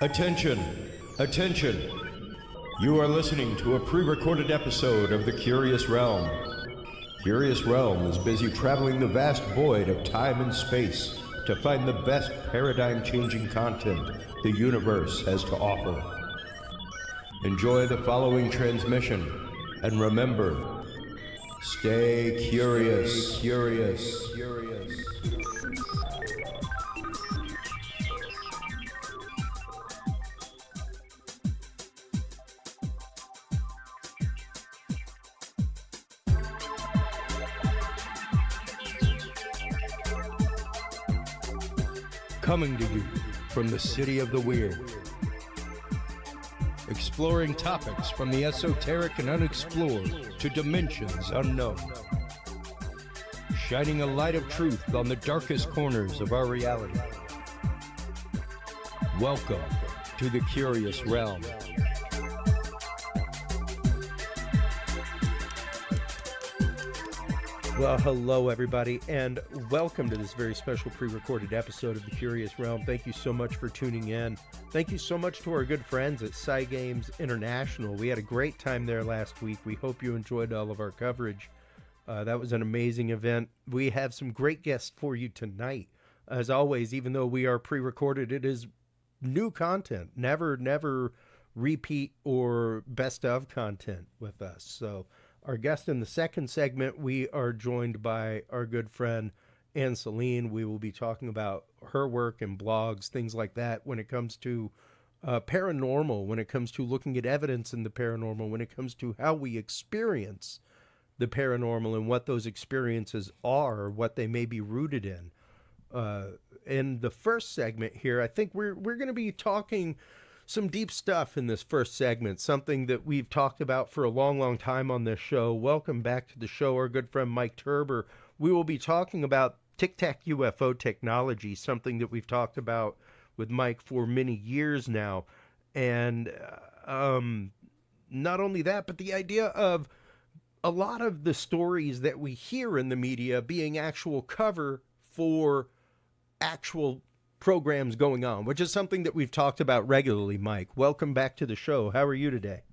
Attention, attention. You are listening to a pre-recorded episode of The Curious Realm. Curious Realm is busy traveling the vast void of time and space to find the best paradigm-changing content the universe has to offer. Enjoy the following transmission, and remember, stay curious. Coming to you from the city of the weird. Exploring topics from the esoteric and unexplored to dimensions unknown. Shining a light of truth on the darkest corners of our reality. Welcome to the Curious Realm. Well, hello everybody, and welcome to this very special pre-recorded episode of The Curious Realm. Thank you so much for tuning in. Thank you so much to our good friends at Games International. We had a great time there last week. We hope you enjoyed all of our coverage. That was an amazing event. We have some great guests for you tonight. As always, even though we are pre-recorded, it is new content. Never repeat or best of content with us. So our guest in the second segment, we are joined by our good friend, Ann Selene. We will be talking about her work and blogs, things like that, when it comes to paranormal, when it comes to looking at evidence in the paranormal, when it comes to how we experience the paranormal and what those experiences are, what they may be rooted in. In the first segment here, I think we're going to be talking some deep stuff in this first segment, something that we've talked about for a long time on this show. Welcome back to the show, our good friend Mike Turber. We will be talking about Tic-Tac UFO technology, something that we've talked about with Mike for many years now. And not only that, but the idea of a lot of the stories that we hear in the media being actual cover for actual programs going on, which is something that we've talked about regularly. Mike, welcome back to the show. How are you today?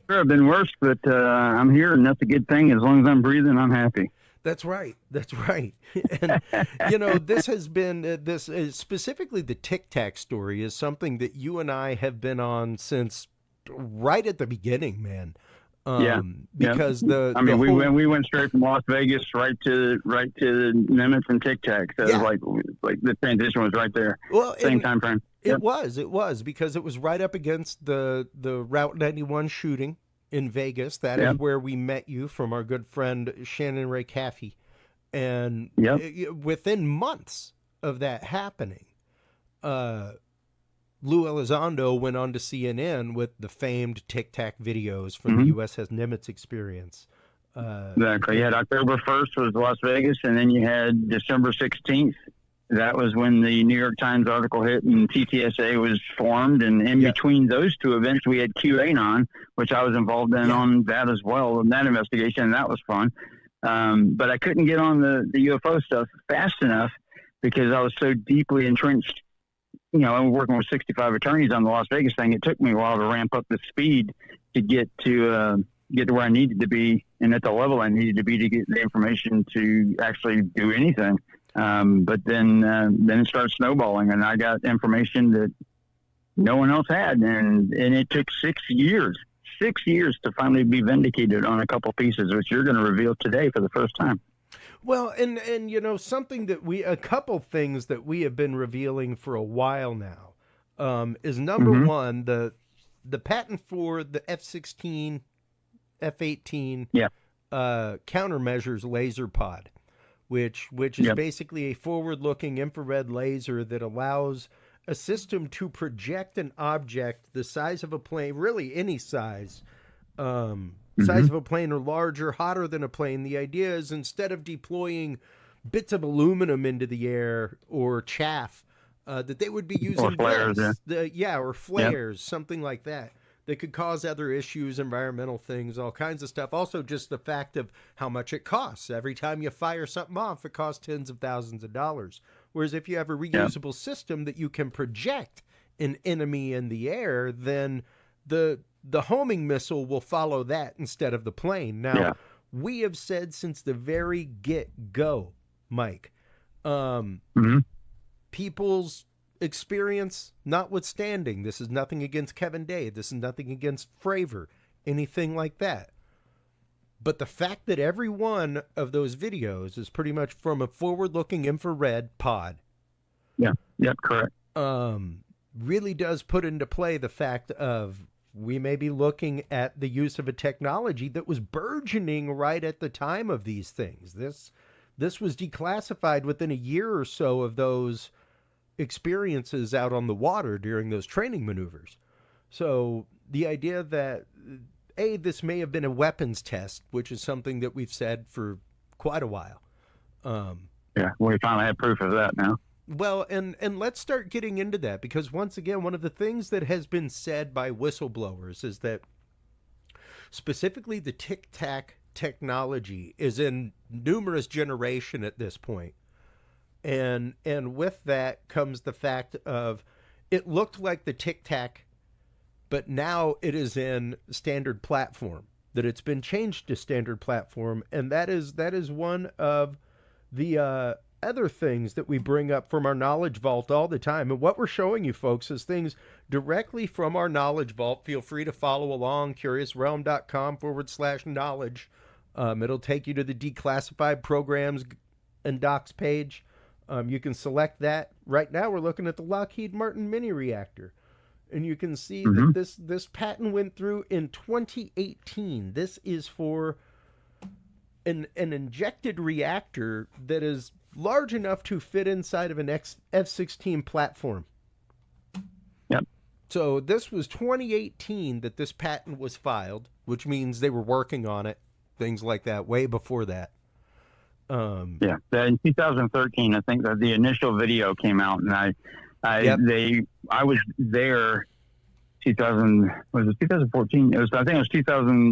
Sure, I've been worse, but I'm here, and that's a good thing. As long as I'm breathing, I'm happy. That's right. And, you know, this has been, specifically the Tic-Tac story is something that you and I have been on since right at the beginning, man. Because we went straight from Las Vegas right to Nimitz and Tic-Tac. So it was like the transition was right there. Well, same time frame. It was because it was right up against the Route 91 shooting in Vegas. That is where we met you from our good friend Shannon Ray Caffey. And within months of that happening, Lou Elizondo went on to CNN with the famed Tic-Tac videos from the USS Nimitz experience. Exactly. You had October 1st was Las Vegas, and then you had December 16th. That was when the New York Times article hit and TTSA was formed. And in between those two events, we had QAnon, which I was involved in on that as well, in that investigation, and that was fun. But I couldn't get on the UFO stuff fast enough because I was so deeply entrenched. You know, I'm working with 65 attorneys on the Las Vegas thing. It took me a while to ramp up the speed to get to where I needed to be and at the level I needed to be to get the information to actually do anything. But then it started snowballing, and I got information that no one else had, and it took 6 years to finally be vindicated on a couple pieces, which you're going to reveal today for the first time. Well, and you know, a couple things that we have been revealing for a while now is number one, the patent for the F-16, F-18 countermeasures laser pod, which is basically a forward-looking infrared laser that allows a system to project an object the size of a plane, really any size, size of a plane or larger, hotter than a plane. The idea is instead of deploying bits of aluminum into the air or chaff, that they would be using or flares, or flares, something like that. that could cause other issues, environmental things, all kinds of stuff. Also, just the fact of how much it costs. Every time you fire something off, it costs tens of thousands of dollars. Whereas if you have a reusable system that you can project an enemy in the air, then the homing missile will follow that instead of the plane. Now, we have said since the very get-go, Mike, people's experience notwithstanding, this is nothing against Kevin Day, this is nothing against Fravor, anything like that. But the fact that every one of those videos is pretty much from a forward-looking infrared pod. Yeah, yep, correct. Really does put into play the fact of we may be looking at the use of a technology that was burgeoning right at the time of these things. This was declassified within a year or so of those experiences out on the water during those training maneuvers. So the idea that, A, this may have been a weapons test, which is something that we've said for quite a while. We finally have proof of that now. Well, and let's start getting into that, because once again, one of the things that has been said by whistleblowers is that specifically the Tic-Tac technology is in numerous generation at this point. And with that comes the fact of it looked like the Tic-Tac, but now it is in standard platform, that it's been changed to standard platform. And that is one of the other things that we bring up from our knowledge vault all the time. And what we're showing you folks is things directly from our knowledge vault. Feel free to follow along, curiousrealm.com/knowledge. It'll take you to the declassified programs and docs page. You can select that. Right now we're looking at the Lockheed Martin mini reactor. And you can see that this patent went through in 2018. This is for an injected reactor that is large enough to fit inside of an F-16 platform. Yep. So this was 2018 that this patent was filed, which means they were working on it, things like that, way before that. In 2013, I think that the initial video came out, and I was there. 2014? I think it was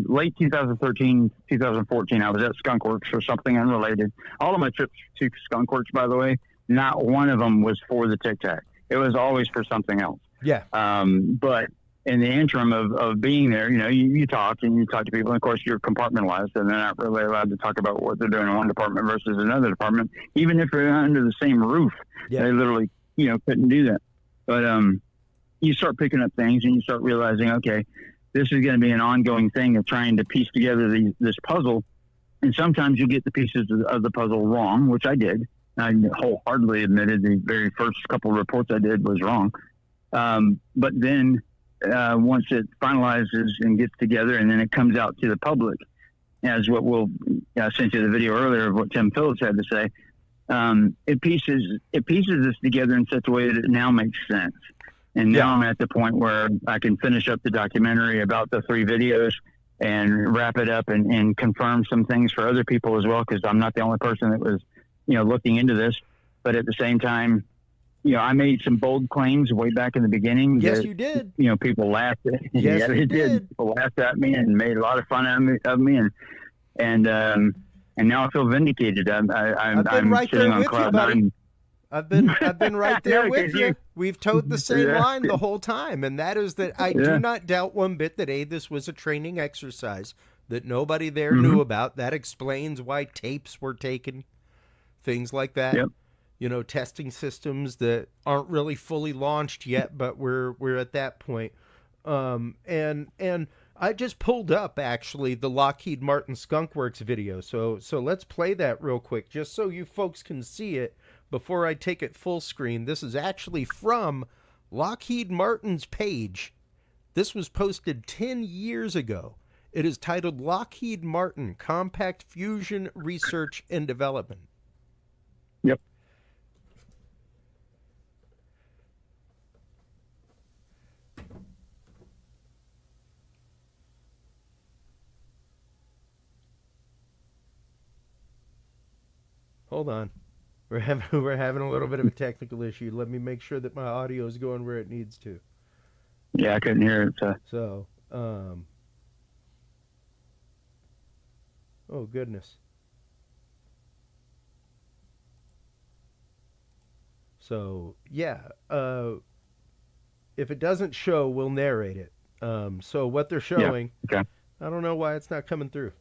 late 2013, 2014. I was at Skunk Works for something unrelated. All of my trips to Skunk Works, by the way, not one of them was for the Tic-Tac. It was always for something else. Yeah. But in the interim of being there, you talk to people, and of course you're compartmentalized, and they're not really allowed to talk about what they're doing in one department versus another department, even if they're under the same roof. Yeah. They literally, couldn't do that. But you start picking up things, and you start realizing, okay, this is going to be an ongoing thing of trying to piece together this puzzle. And sometimes you get the pieces of the puzzle wrong, which I did. I wholeheartedly admitted the very first couple of reports I did was wrong. But then once it finalizes and gets together, and then it comes out to the public, as what I sent you the video earlier of what Tim Phillips had to say. It pieces this together in such a way that it now makes sense. And now I'm at the point where I can finish up the documentary about the 3 videos and wrap it up and confirm some things for other people as well, because I'm not the only person that was, looking into this. But at the same time, I made some bold claims way back in the beginning. Yes, you did. People laughed at me. Yes, you did. People laughed at me and made a lot of fun of me. And now I feel vindicated. I'm right sitting there on with cloud you, buddy. 9. I've been right there with you. We've towed the same line the whole time, and that is that I do not doubt one bit that this was a training exercise that nobody there knew about. That explains why tapes were taken, things like that. Yep. Testing systems that aren't really fully launched yet, but we're at that point. And I just pulled up actually the Lockheed Martin Skunk Works video, so let's play that real quick, just so you folks can see it. Before I take it full screen, this is actually from Lockheed Martin's page. This was posted 10 years ago. It is titled Lockheed Martin Compact Fusion Research and Development. Yep. Hold on. We're having a little bit of a technical issue. Let me make sure that my audio is going where it needs to. Yeah, I couldn't hear it. So Oh, goodness. So, yeah. If it doesn't show, we'll narrate it. So what they're Yeah. showing, Okay. I don't know why it's not coming through.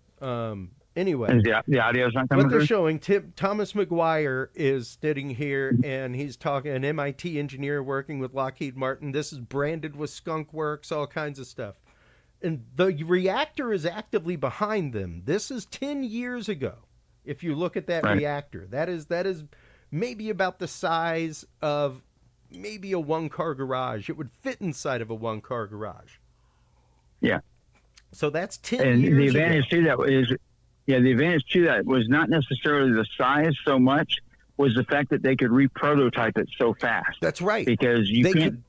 Anyway, And the audio's not coming what they're through? showing, Thomas McGuire is sitting here and he's talking, an MIT engineer working with Lockheed Martin. This is branded with skunk works, all kinds of stuff. And the reactor is actively behind them. This is 10 years ago. If you look at that Right. reactor, that is maybe about the size of maybe a one-car garage. It would fit inside of a one-car garage. Yeah. So that's 10 And years the advantage ago. to that is, the advantage to that was not necessarily the size so much, was the fact that they could re-prototype it so fast. That's right. Because you can't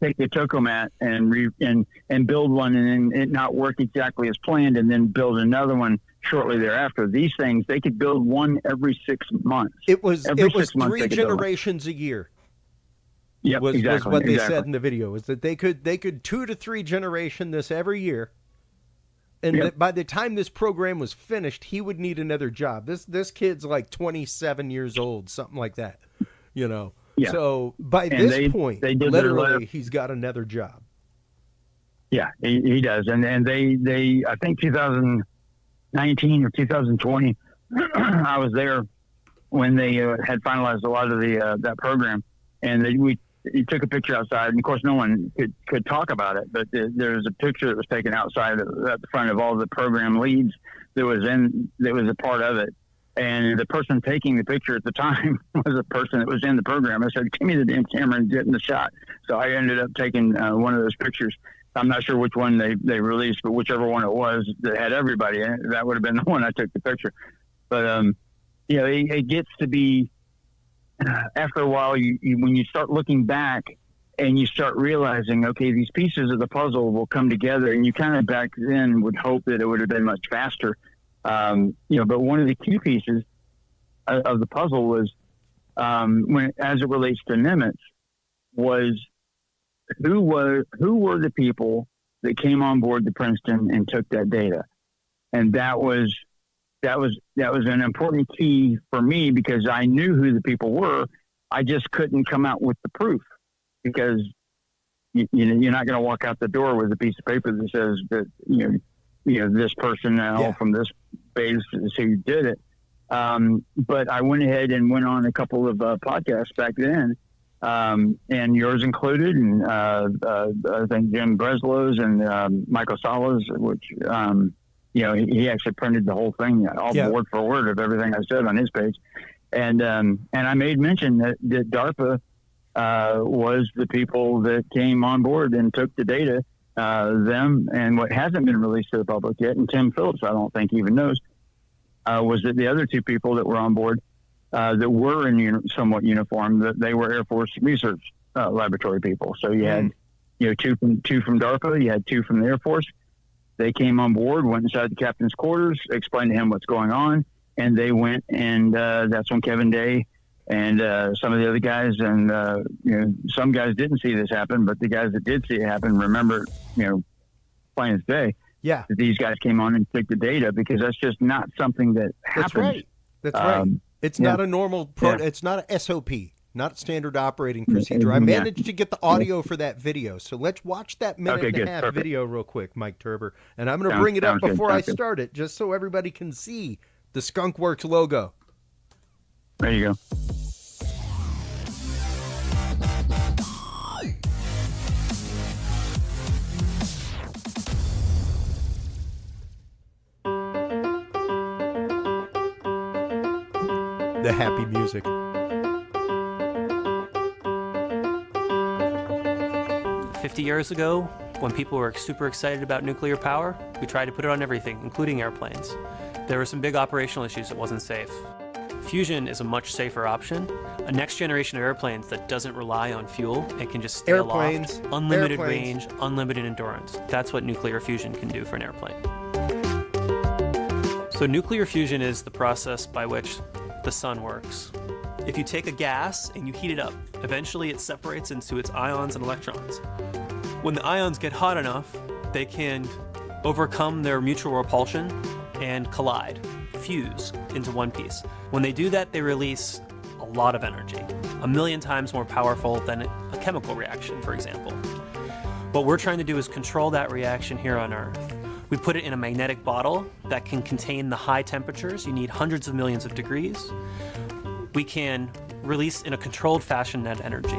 take the Tokamat and build one and then it not work exactly as planned and then build another one shortly thereafter. These things, they could build one every 6 months. It was Every 6 months 3 they could build one. generations a year. Yep, was exactly. what they said in the video, is that they could 2 to 3 generation this every year. And Yep. that by the time this program was finished, he would need another job. This kid's like 27 years old, something like that, you know. Yeah. So by And this point, they did literally, he's got another job. Yeah, he does. And they I think 2019 or 2020, I was there when they had finalized a lot of the that program, and we took a picture outside, and of course no one could talk about it, but there's a picture that was taken outside at the front of all the program leads that was a part of it. And the person taking the picture at the time was a person that was in the program. I said, "Give me the damn camera and get in the shot." So I ended up taking one of those pictures. I'm not sure which one they released, but whichever one it was that had everybody in it, that would have been the one I took the picture. But it gets to be, after a while, you when you start looking back and you start realizing, okay, these pieces of the puzzle will come together, and you kind of back then would hope that it would have been much faster. But one of the key pieces of the puzzle was, as it relates to Nimitz, was who were the people that came on board the Princeton and took that data. And that was an important key for me, because I knew who the people were. I just couldn't come out with the proof, because you're not going to walk out the door with a piece of paper that says that this personnel from this base is who did it. But I went ahead and went on a couple of podcasts back then, and yours included, and I think Jim Breslow's and Michael Sala's, which he actually printed the whole thing, word for word of everything I said on his page, and I made mention that DARPA was the people that came on board and took the data. Them and what hasn't been released to the public yet, and Tim Phillips, I don't think even knows, was that the other two people that were on board that were in somewhat uniform, that they were Air Force research laboratory people. So you had two from DARPA, you had two from the Air Force. They came on board, went inside the captain's quarters, explained to him what's going on, and they went, and that's when Kevin Day and some of the other guys, and some guys didn't see this happen, but the guys that did see it happen remember, plain as day. Yeah, that these guys came on and took the data, because that's just not something that happens. That's right. It's not a normal. It's not a SOP, not standard operating procedure. I managed to get the audio for that video, so let's watch that minute and a half video real quick, Mike Turber, and I'm going to bring it up before I start it, just so everybody can see the Skunk Works logo. There you go. The happy music. "50 years ago, when people were super excited about nuclear power, we tried to put it on everything, including airplanes. There were some big operational issues. It wasn't safe. Fusion is a much safer option. A next generation of airplanes that doesn't rely on fuel and can just stay aloft, unlimited range, unlimited endurance. That's what nuclear fusion can do for an airplane. So nuclear fusion is the process by which the sun works. If you take a gas and you heat it up, eventually it separates into its ions and electrons. When the ions get hot enough, they can overcome their mutual repulsion and collide, fuse into one piece. When they do that, they release a lot of energy, 1,000,000 times more powerful than a chemical reaction, for example. What we're trying to do is control that reaction here on Earth. We put it in a magnetic bottle that can contain the high temperatures. You need hundreds of millions of degrees. We can release in a controlled fashion that energy.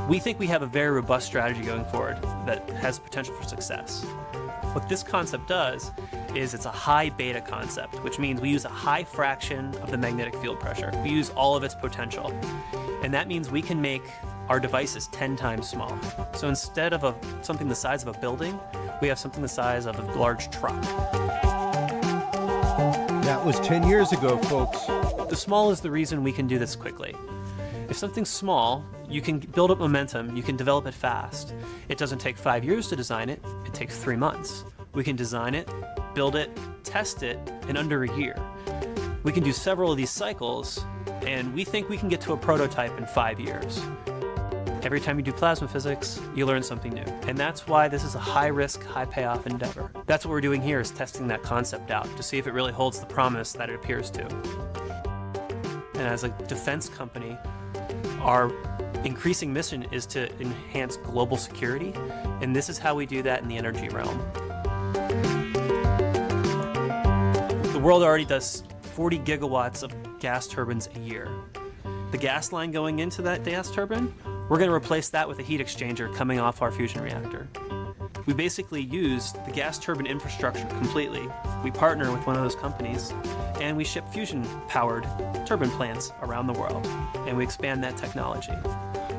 We think we have a very robust strategy going forward that has potential for success. What this concept does is it's a high beta concept, which means we use a high fraction of the magnetic field pressure. We use all of its potential. And that means we can make our devices 10 times smaller. So instead of something the size of a building, we have something the size of a large truck. That was 10 years ago, folks. The small is the reason we can do this quickly. If something's small, you can build up momentum, you can develop it fast. It doesn't take 5 years to design it, it takes 3 months. We can design it, build it, test it in under a year. We can do several of these cycles, and we think we can get to a prototype in 5 years. Every time you do plasma physics, you learn something new. And that's why this is a high-risk, high-payoff endeavor. That's what we're doing here, is testing that concept out to see if it really holds the promise that it appears to. And as a defense company, our increasing mission is to enhance global security, and this is how we do that in the energy realm. The world already does 40 gigawatts of gas turbines a year. The gas line going into that gas turbine, we're going to replace that with a heat exchanger coming off our fusion reactor. We basically use the gas turbine infrastructure completely. We partner with one of those companies, and we ship fusion-powered turbine plants around the world, and we expand that technology.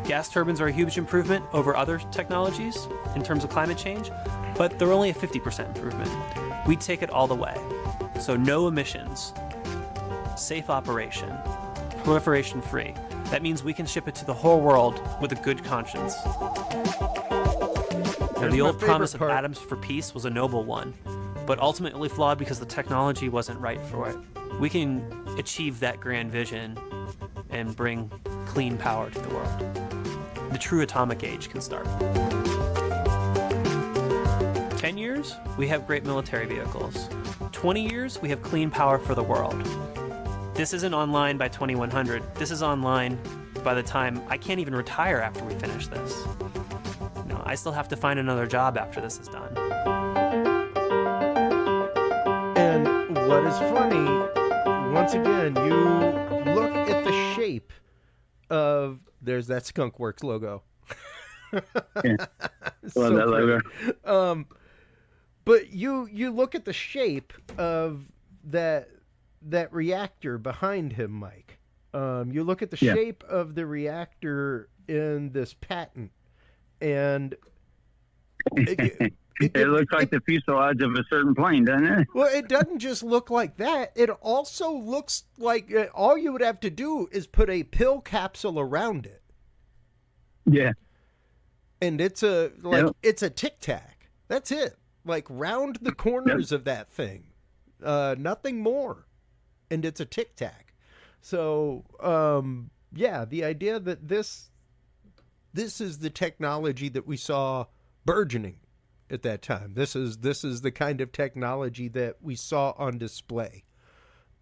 Gas turbines are a huge improvement over other technologies in terms of climate change, but they're only a 50% improvement. We take it all the way. So no emissions, safe operation, proliferation-free. That means we can ship it to the whole world with a good conscience. Now, the old promise of atoms for peace was a noble one, but ultimately flawed because the technology wasn't right for it. We can achieve that grand vision and bring clean power to the world. The true atomic age can start. 10 years, we have great military vehicles. 20 years, we have clean power for the world. This isn't online by 2100. This is online by the time I can't even retire after we finish this. No, I still have to find another job after this is done. And what is funny, once again, you look at the shape of, there's that Skunk Works logo. Yeah. Love that logo. But you look at the shape of that reactor behind him, Mike. You look at the shape of the reactor in this patent, and it looks like the fuselage of a certain plane, doesn't it? Well, it doesn't just look like that. It also looks like all you would have to do is put a pill capsule around it. Yeah. And it's a Tic-Tac. That's it. Like round the corners of that thing. Nothing more. And it's a Tic-Tac. So, the idea that this is the technology that we saw burgeoning at that time. This is the kind of technology that we saw on display.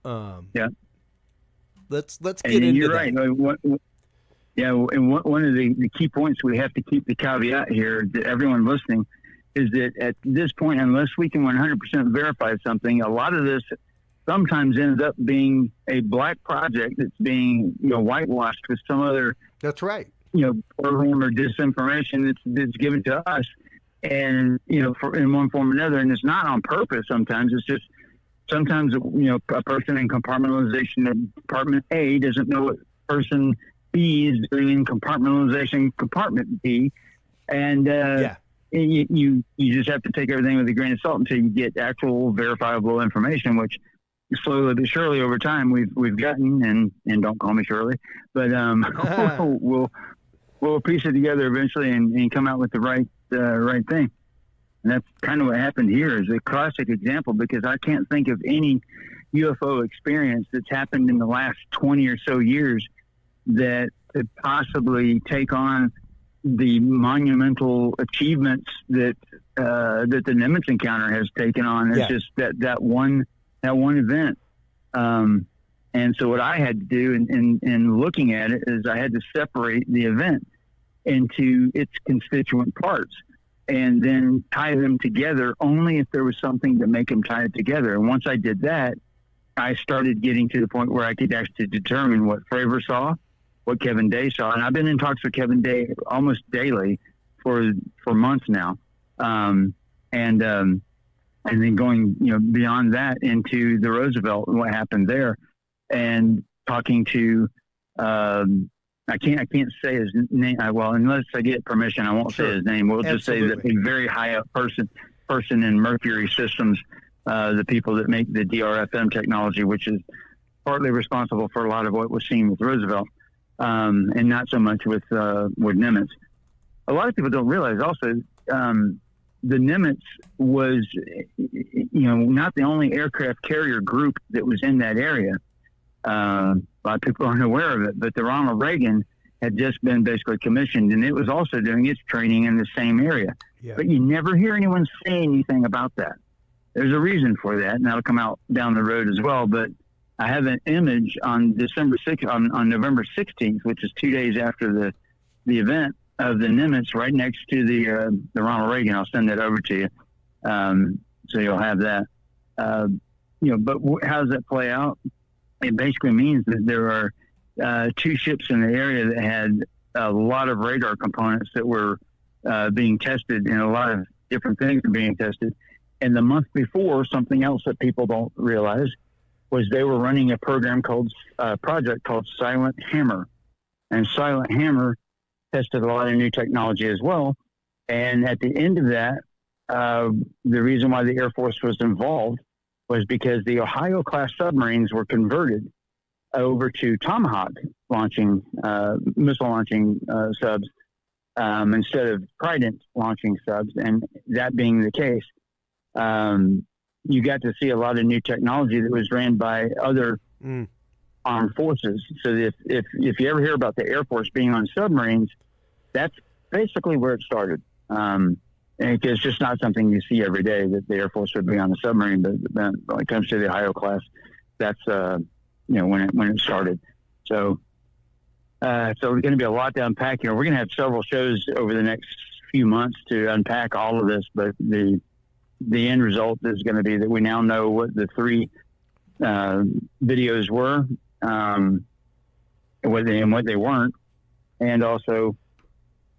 Let's get into you're that. Right. And one of the key points we have to keep the caveat here to everyone listening is that at this point, unless we can 100% verify something, a lot of this sometimes ends up being a black project that's being whitewashed with some other program or disinformation that's given to us, and in one form or another. And it's not on purpose. Sometimes it's just a person in compartmentalization at Department A doesn't know what person B is doing in compartmentalization compartment B, and you just have to take everything with a grain of salt until you get actual verifiable information, which slowly but surely over time we've gotten, and don't call me Shirley, but we'll piece it together eventually and come out with the right thing. And that's kind of what happened here. Is a classic example, because I can't think of any UFO experience that's happened in the last 20 or so years that could possibly take on the monumental achievements that that the Nimitz encounter has taken on. It's just that one event. And so what I had to do in looking at it is I had to separate the event into its constituent parts and then tie them together only if there was something to make them tie it together. And once I did that, I started getting to the point where I could actually determine what Fravor saw, what Kevin Day saw. And I've been in talks with Kevin Day almost daily for months now. And then going, beyond that into the Roosevelt and what happened there, and talking to, I can't say his name. Well, unless I get permission, I won't say his name. We'll just say that a very high up person in Mercury Systems, the people that make the DRFM technology, which is partly responsible for a lot of what was seen with Roosevelt, and not so much with Nimitz. A lot of people don't realize also, the Nimitz was, not the only aircraft carrier group that was in that area. A lot of people aren't aware of it, but the Ronald Reagan had just been basically commissioned, and it was also doing its training in the same area. Yeah. But you never hear anyone say anything about that. There's a reason for that, and that'll come out down the road as well. But I have an image on on November 16th, which is 2 days after the event, of the Nimitz right next to the Ronald Reagan. I'll send that over to you, so you'll have that. But how does that play out? It basically means that there are 2 ships in the area that had a lot of radar components that were being tested, and a lot of different things were being tested. And the month before, something else that people don't realize was they were running a project called Silent Hammer, and Silent Hammer tested a lot of new technology as well. And at the end of that, the reason why the Air Force was involved was because the Ohio class submarines were converted over to Tomahawk missile launching subs, instead of Trident launching subs. And that being the case, you got to see a lot of new technology that was ran by other armed forces. So if you ever hear about the Air Force being on submarines, that's basically where it started. And it's just not something you see every day that the Air Force would be on a submarine. But when it comes to the Ohio class, that's when it started. So there's going to be a lot to unpack here. We're going to have several shows over the next few months to unpack all of this. But the end result is going to be that we now know what the 3 videos were, what they weren't, and also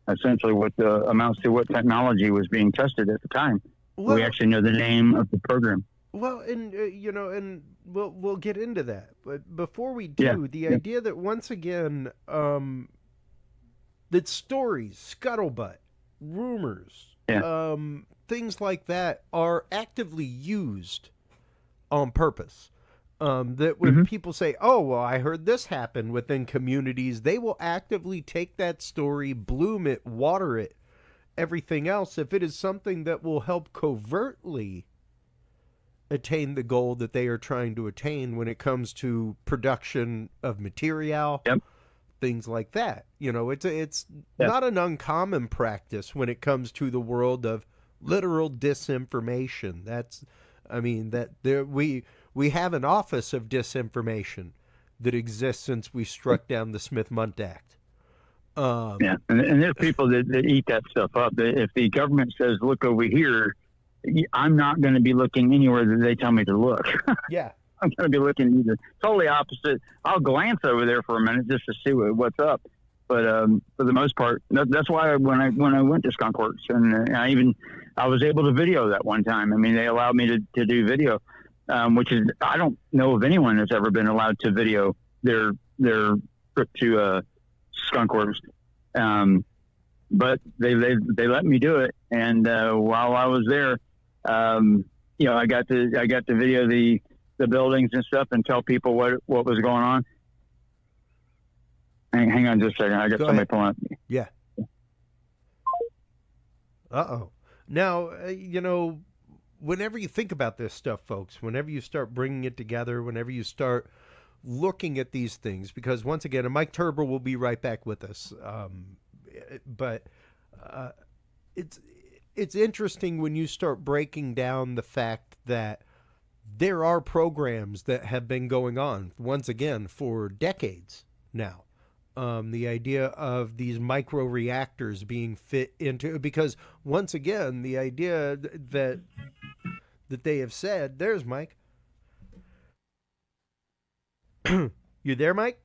essentially what amounts to what technology was being tested at the time. Well, we actually know the name of the program. Well, and and we'll get into that. But before we do, idea that once again, that stories, scuttlebutt, rumors, things like that are actively used on purpose. That when people say, "Oh, well, I heard this happen," within communities, they will actively take that story, bloom it, water it, everything else, if it is something that will help covertly attain the goal that they are trying to attain when it comes to production of material, things like that. It's not an uncommon practice when it comes to the world of literal disinformation. We have an office of disinformation that exists since we struck down the Smith-Mundt Act. And there's people that eat that stuff up. If the government says, "Look over here," I'm not going to be looking anywhere that they tell me to look. Yeah. I'm going to be looking either totally opposite. I'll glance over there for a minute just to see what's up. But for the most part, that's why when I went to Skunk Works, and I was able to video that one time. I mean, they allowed me to do video. Which is, I don't know of anyone that's ever been allowed to video their trip to Skunk Works, but they let me do it. And while I was there, I got to video the buildings and stuff and tell people what was going on. Hang on just a second. I got somebody pulling up. Yeah. Now whenever you think about this stuff, folks, whenever you start bringing it together, whenever you start looking at these things, because once again, and Mike Turber will be right back with us. but it's interesting when you start breaking down the fact that there are programs that have been going on once again for decades now. The idea of these micro reactors being fit into, because once again, the idea that they have said, there's Mike. You there, Mike?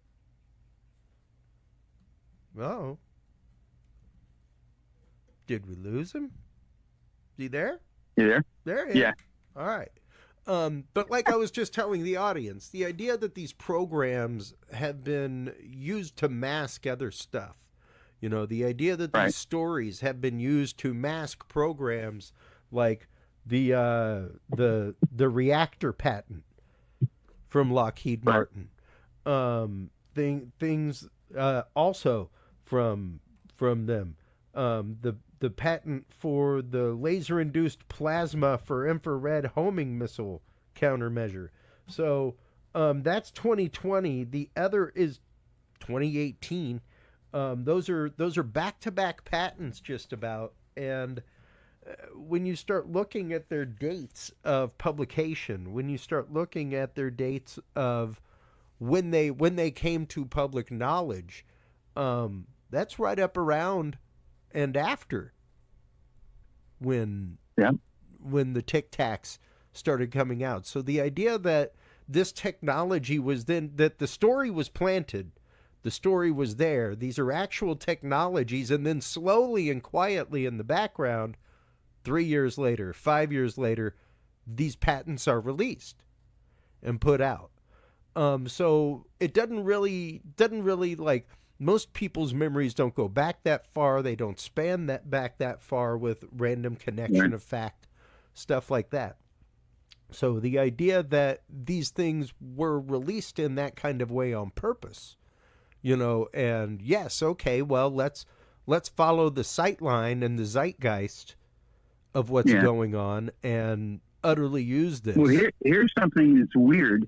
Oh. Did we lose him? Is he there? You there? There he is. Yeah. All right. But like I was just telling the audience, the idea that these programs have been used to mask other stuff, the idea that these stories have been used to mask programs like the reactor patent from Lockheed Martin, things also from them, the patent for the laser-induced plasma for infrared homing missile countermeasure. So that's 2020. The other is 2018. Those are back-to-back patents just about. And when you start looking at their dates of publication, when you start looking at their dates of when they came to public knowledge, that's right up around and after when the Tic-Tacs started coming out. So the idea that this technology was then, that the story was planted, the story was there, these are actual technologies, and then slowly and quietly in the background, 3 years later, 5 years later, these patents are released and put out. So it doesn't really like, most people's memories don't go back that far. They don't span that far with random connection of fact, stuff like that. So the idea that these things were released in that kind of way on purpose, and yes, okay, well, let's follow the sightline and the zeitgeist of what's going on and utterly use this. Well, here's something that's weird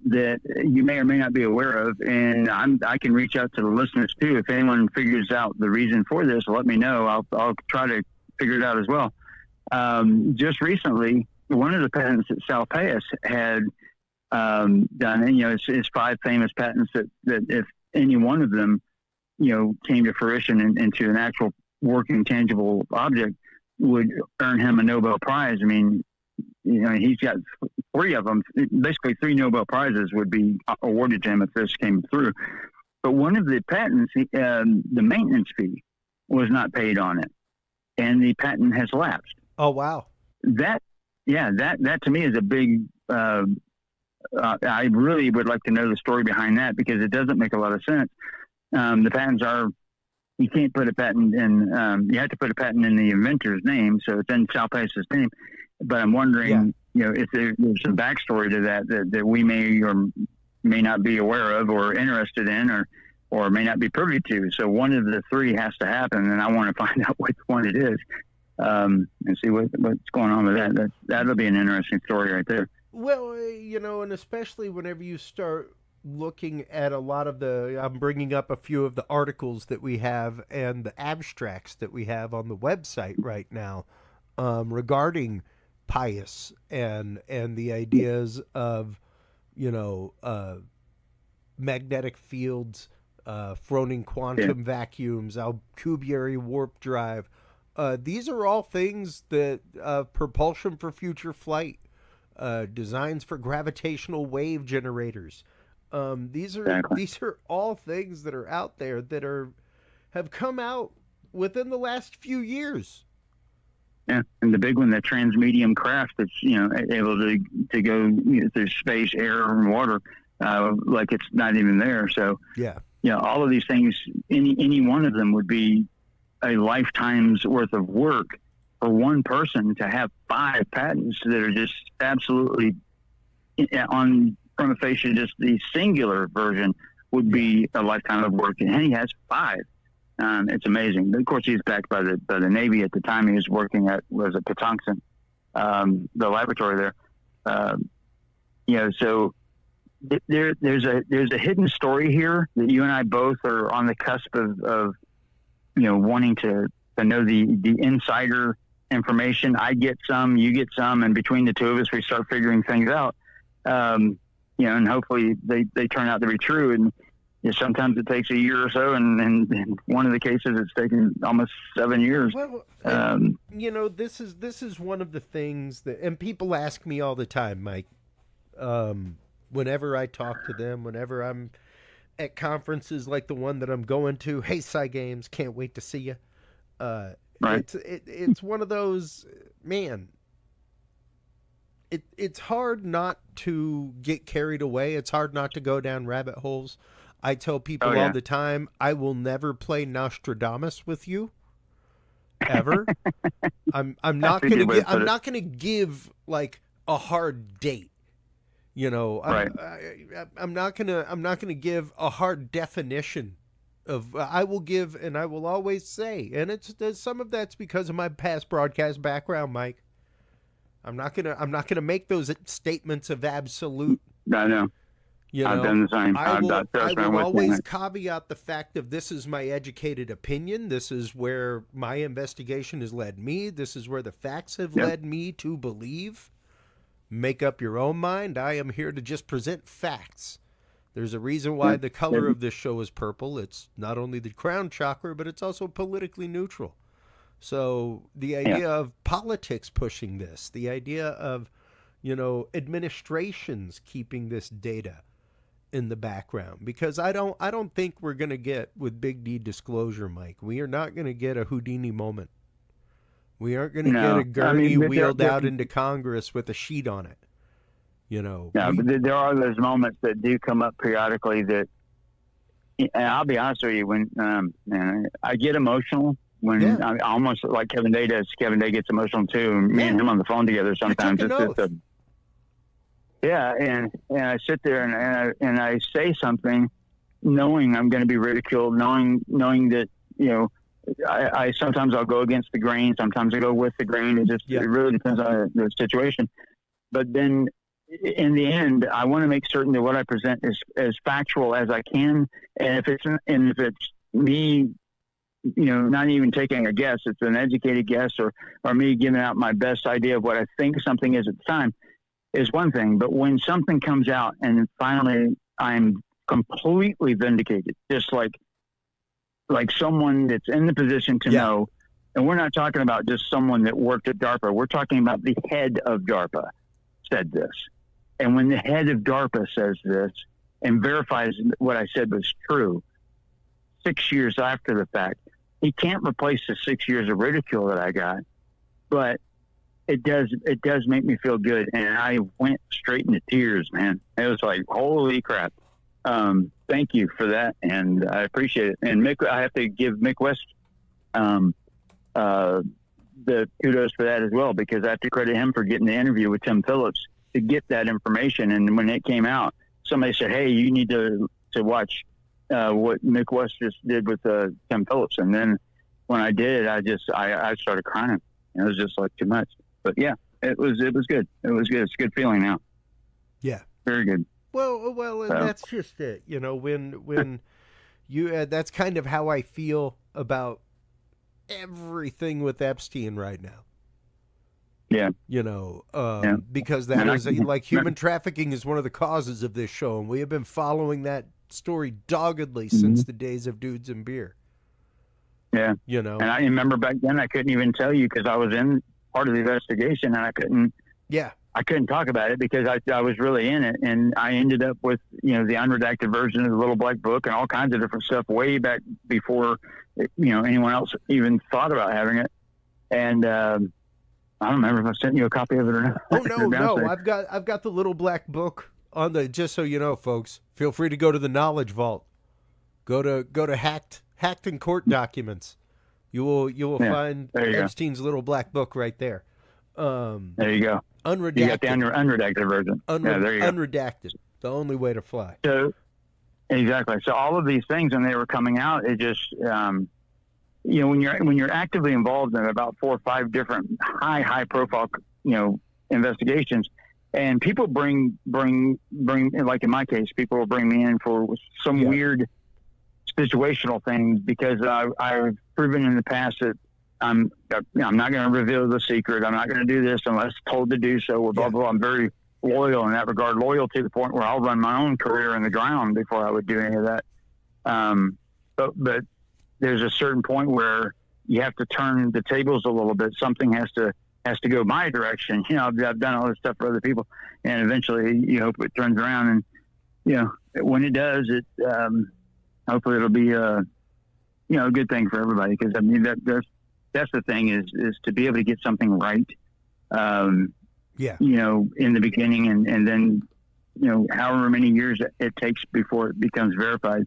that you may or may not be aware of, and I can reach out to the listeners too. If anyone figures out the reason for this, let me know. I'll try to figure it out as well. Just recently, one of the patents that Sal Payas had done, and it's 5 famous patents that if any one of them, came to fruition into an actual working, tangible object, would earn him a Nobel Prize. I mean, he's got 3 of them. Basically, 3 Nobel Prizes would be awarded to him if this came through. But one of the patents, the maintenance fee was not paid on it, and the patent has lapsed. Oh, wow. That to me is a big. I really would like to know the story behind that, because it doesn't make a lot of sense. The patents are. You can't put a patent in. You have to put a patent in the inventor's name, so it's in Sal Payas' name. But I'm wondering, if there's some backstory to that we may or may not be aware of, or interested in, or may not be privy to. So one of the 3 has to happen, and I want to find out which one it is, and see what's going on with that. That'll be an interesting story right there. Well, and especially whenever you start looking at a lot of I'm bringing up a few of the articles that we have and the abstracts that we have on the website right now, regarding Payas and the ideas of, magnetic fields, Froning quantum vacuums, Alcubierre warp drive. These are all things that propulsion for future flight, designs for gravitational wave generators. These are all things that are out there that have come out within the last few years. Yeah, and the big one, the transmedium craft that's able to go through space, air, and water, like it's not even there. So all of these things, any one of them would be a lifetime's worth of work for one person to have 5 patents that are just absolutely on prima facie. Just the singular version would be a lifetime of work, and he has 5. It's amazing. Of course, he's backed by the Navy at the time. He was working at Patuxent, the laboratory there. So there's a hidden story here that you and I both are on the cusp of wanting to know the insider information. I get some, you get some, and between the two of us, we start figuring things out. And hopefully they turn out to be true. And sometimes it takes a year or so, and in one of the cases, it's taken almost 7 years. Well, this is one of the things that, and people ask me all the time, Mike. Whenever I talk to them, whenever I'm at conferences like the one that I'm going to, hey, Cy Games, can't wait to see you. Right. It's one of those, man. It's hard not to get carried away. It's hard not to go down rabbit holes. I tell people all the time, I will never play Nostradamus with you, ever. I'm not gonna give like a hard date. I'm not gonna give a hard definition of. I will give, and I will always say, and some of that's because of my past broadcast background, Mike. I'm not gonna make those statements of absolute. I know. I've done the same. I will always caveat the fact of this is my educated opinion. This is where my investigation has led me. This is where the facts have led me to believe. Make up your own mind. I am here to just present facts. There's a reason why the color of this show is purple. It's not only the crown chakra, but it's also politically neutral. So the idea of politics pushing this, the idea of, administrations keeping this data in the background, because I don't think we're going to get with Big D disclosure, Mike. We are not going to get a Houdini moment. We aren't going to get a gurney wheeled out into Congress with a sheet on it. But there are those moments that do come up periodically that, and I'll be honest with you, when I get emotional, when I almost like Kevin Day does. Kevin Day gets emotional too. And me and him on the phone together sometimes. And I sit there and I say something, knowing I'm going to be ridiculed, knowing that I sometimes I'll go against the grain, sometimes I go with the grain. It really depends on the situation. But then in the end, I want to make certain that what I present is as factual as I can. And if it's me, not even taking a guess, it's an educated guess or me giving out my best idea of what I think something is at the time, is one thing. But when something comes out and finally I'm completely vindicated, just like someone that's in the position to know, and we're not talking about just someone that worked at DARPA, we're talking about the head of DARPA said this. And when the head of DARPA says this and verifies what I said was true 6 years after the fact, he can't replace the 6 years of ridicule that I got, but it does make me feel good. And I went straight into tears, man. It was like, holy crap. Thank you for that. And I appreciate it. And Mick, I have to give Mick West, the kudos for that as well, because I have to credit him for getting the interview with Tim Phillips to get that information. And when it came out, somebody said, hey, you need to watch what Mick West just did with Tim Phillips. And then when I did, I started crying. It was just like too much. But yeah, it was good. It was good. It's a good feeling now. Yeah. Very good. Well, and that's just it. When you, that's kind of how I feel about everything with Epstein right now. Yeah. Because that is like human trafficking is one of the causes of this show. And we have been following that story doggedly since the days of Dudes and Beer. Yeah. And I remember back then I couldn't even tell you because I was in part of the investigation and I couldn't talk about it because I was really in it. And I ended up with, the unredacted version of the Little Black Book and all kinds of different stuff way back before, anyone else even thought about having it. And, I don't remember if I sent you a copy of it or not. Oh, no. I've got the Little Black Book on the, just so you know, folks, feel free to go to the Knowledge Vault. Go to hacked in court documents. You will find Epstein's Little Black Book right there. There you go. Unredacted. You got the unredacted version. There you go. Unredacted. The only way to fly. So, exactly. So all of these things, when they were coming out, it just, when you're actively involved in about 4 or 5 different high profile, investigations, and people bring, like in my case, people will bring me in for some weird situational thing, because I've proven in the past that I'm not going to reveal the secret. I'm not going to do this unless told to do so. Or blah, blah, blah. I'm very loyal in that regard, loyal to the point where I'll run my own career in the ground before I would do any of that. But there's a certain point where you have to turn the tables a little bit. Something has to go my direction. You know, I've done all this stuff for other people, and eventually you hope it turns around. And, you know, when it does, hopefully it'll be a good thing for everybody. Because I mean, that's the thing is to be able to get something right. You know, in the beginning, and then, you know, however many years it takes before it becomes verified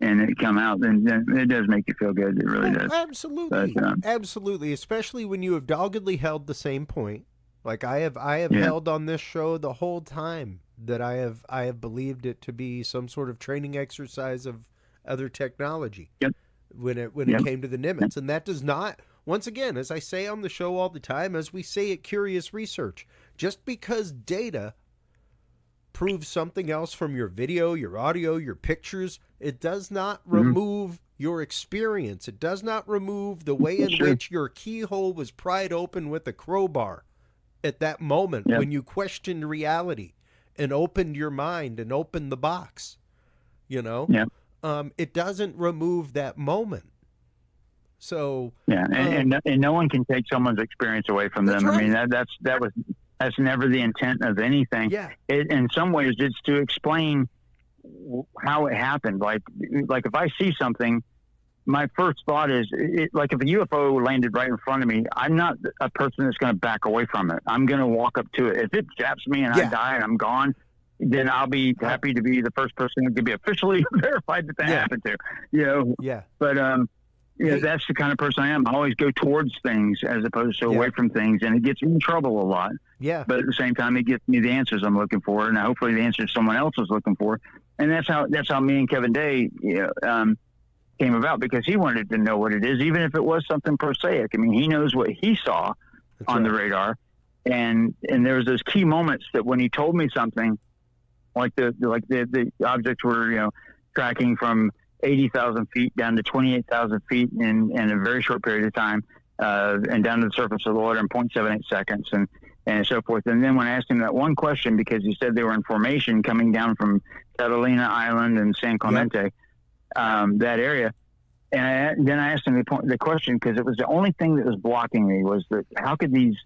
and it come out, then it does make you feel good. It really does. Absolutely. But, absolutely. Especially when you have doggedly held the same point. Like I have held on this show the whole time that I have believed it to be some sort of training exercise of other technology. Yep. When it came to the Nimitz. And that does not, once again, as I say on the show all the time, as we say at Curious Research, just because data proves something else from your video, your audio, your pictures, it does not remove your experience. It does not remove the way in which your keyhole was pried open with a crowbar at that moment when you questioned reality and opened your mind and opened the box, you know? Yeah. It doesn't remove that moment. So and no one can take someone's experience away from them. Right. I mean, that's never the intent of anything. Yeah. In some ways, it's to explain how it happened. Like if I see something, my first thought is, like if a UFO landed right in front of me, I'm not a person that's going to back away from it. I'm going to walk up to it. If it zaps me and I die and I'm gone, then I'll be happy to be the first person that can be officially verified that happened to. You know. Yeah. But that's the kind of person I am. I always go towards things as opposed to away from things, and it gets me in trouble a lot. Yeah. But at the same time, it gets me the answers I'm looking for, and hopefully the answers someone else is looking for. And that's how me and Kevin Day came about, because he wanted to know what it is, even if it was something prosaic. I mean, he knows what he saw on the radar, and there was those key moments that when he told me something, like the objects were, you know, tracking from 80,000 feet down to 28,000 feet in a very short period of time, and down to the surface of the water in 0.78 seconds, and so forth. And then when I asked him that one question, because he said they were in formation coming down from Catalina Island and San Clemente, that area. And then I asked him the question, because it was the only thing that was blocking me, was that how could these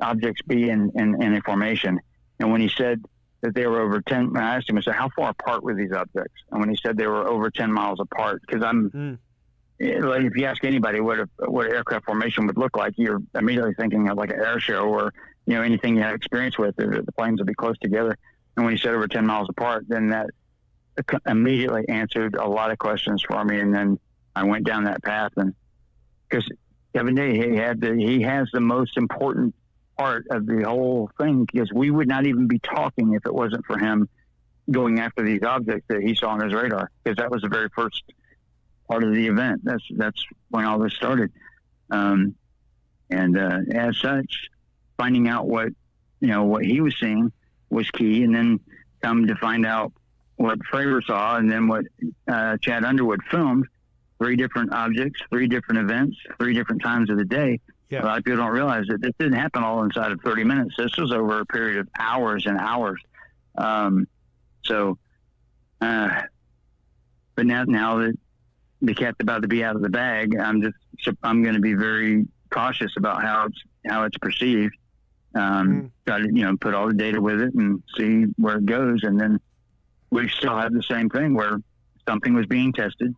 objects be in a formation? And when he said that they were over 10, I asked him, I said, how far apart were these objects? And when he said they were over 10 miles apart, because like, if you ask anybody what aircraft formation would look like, you're immediately thinking of like an air show, or, you know, anything you have experience with, the planes would be close together. And when he said over 10 miles apart, then that immediately answered a lot of questions for me. And then I went down that path, and because Kevin Day, he has the most important part of the whole thing, because we would not even be talking if it wasn't for him going after these objects that he saw on his radar, because that was the very first part of the event. That's when all this started. And as such, finding out what he was seeing was key, and then come to find out what Fravor saw, and then what Chad Underwood filmed, 3 different objects, 3 different events, 3 different times of the day. Yeah. A lot of people don't realize that this didn't happen all inside of 30 minutes. This was over a period of hours and hours. But now that the cat's about to be out of the bag, I'm going to be very cautious about how it's perceived. Got to, put all the data with it and see where it goes. And then we still have the same thing where something was being tested.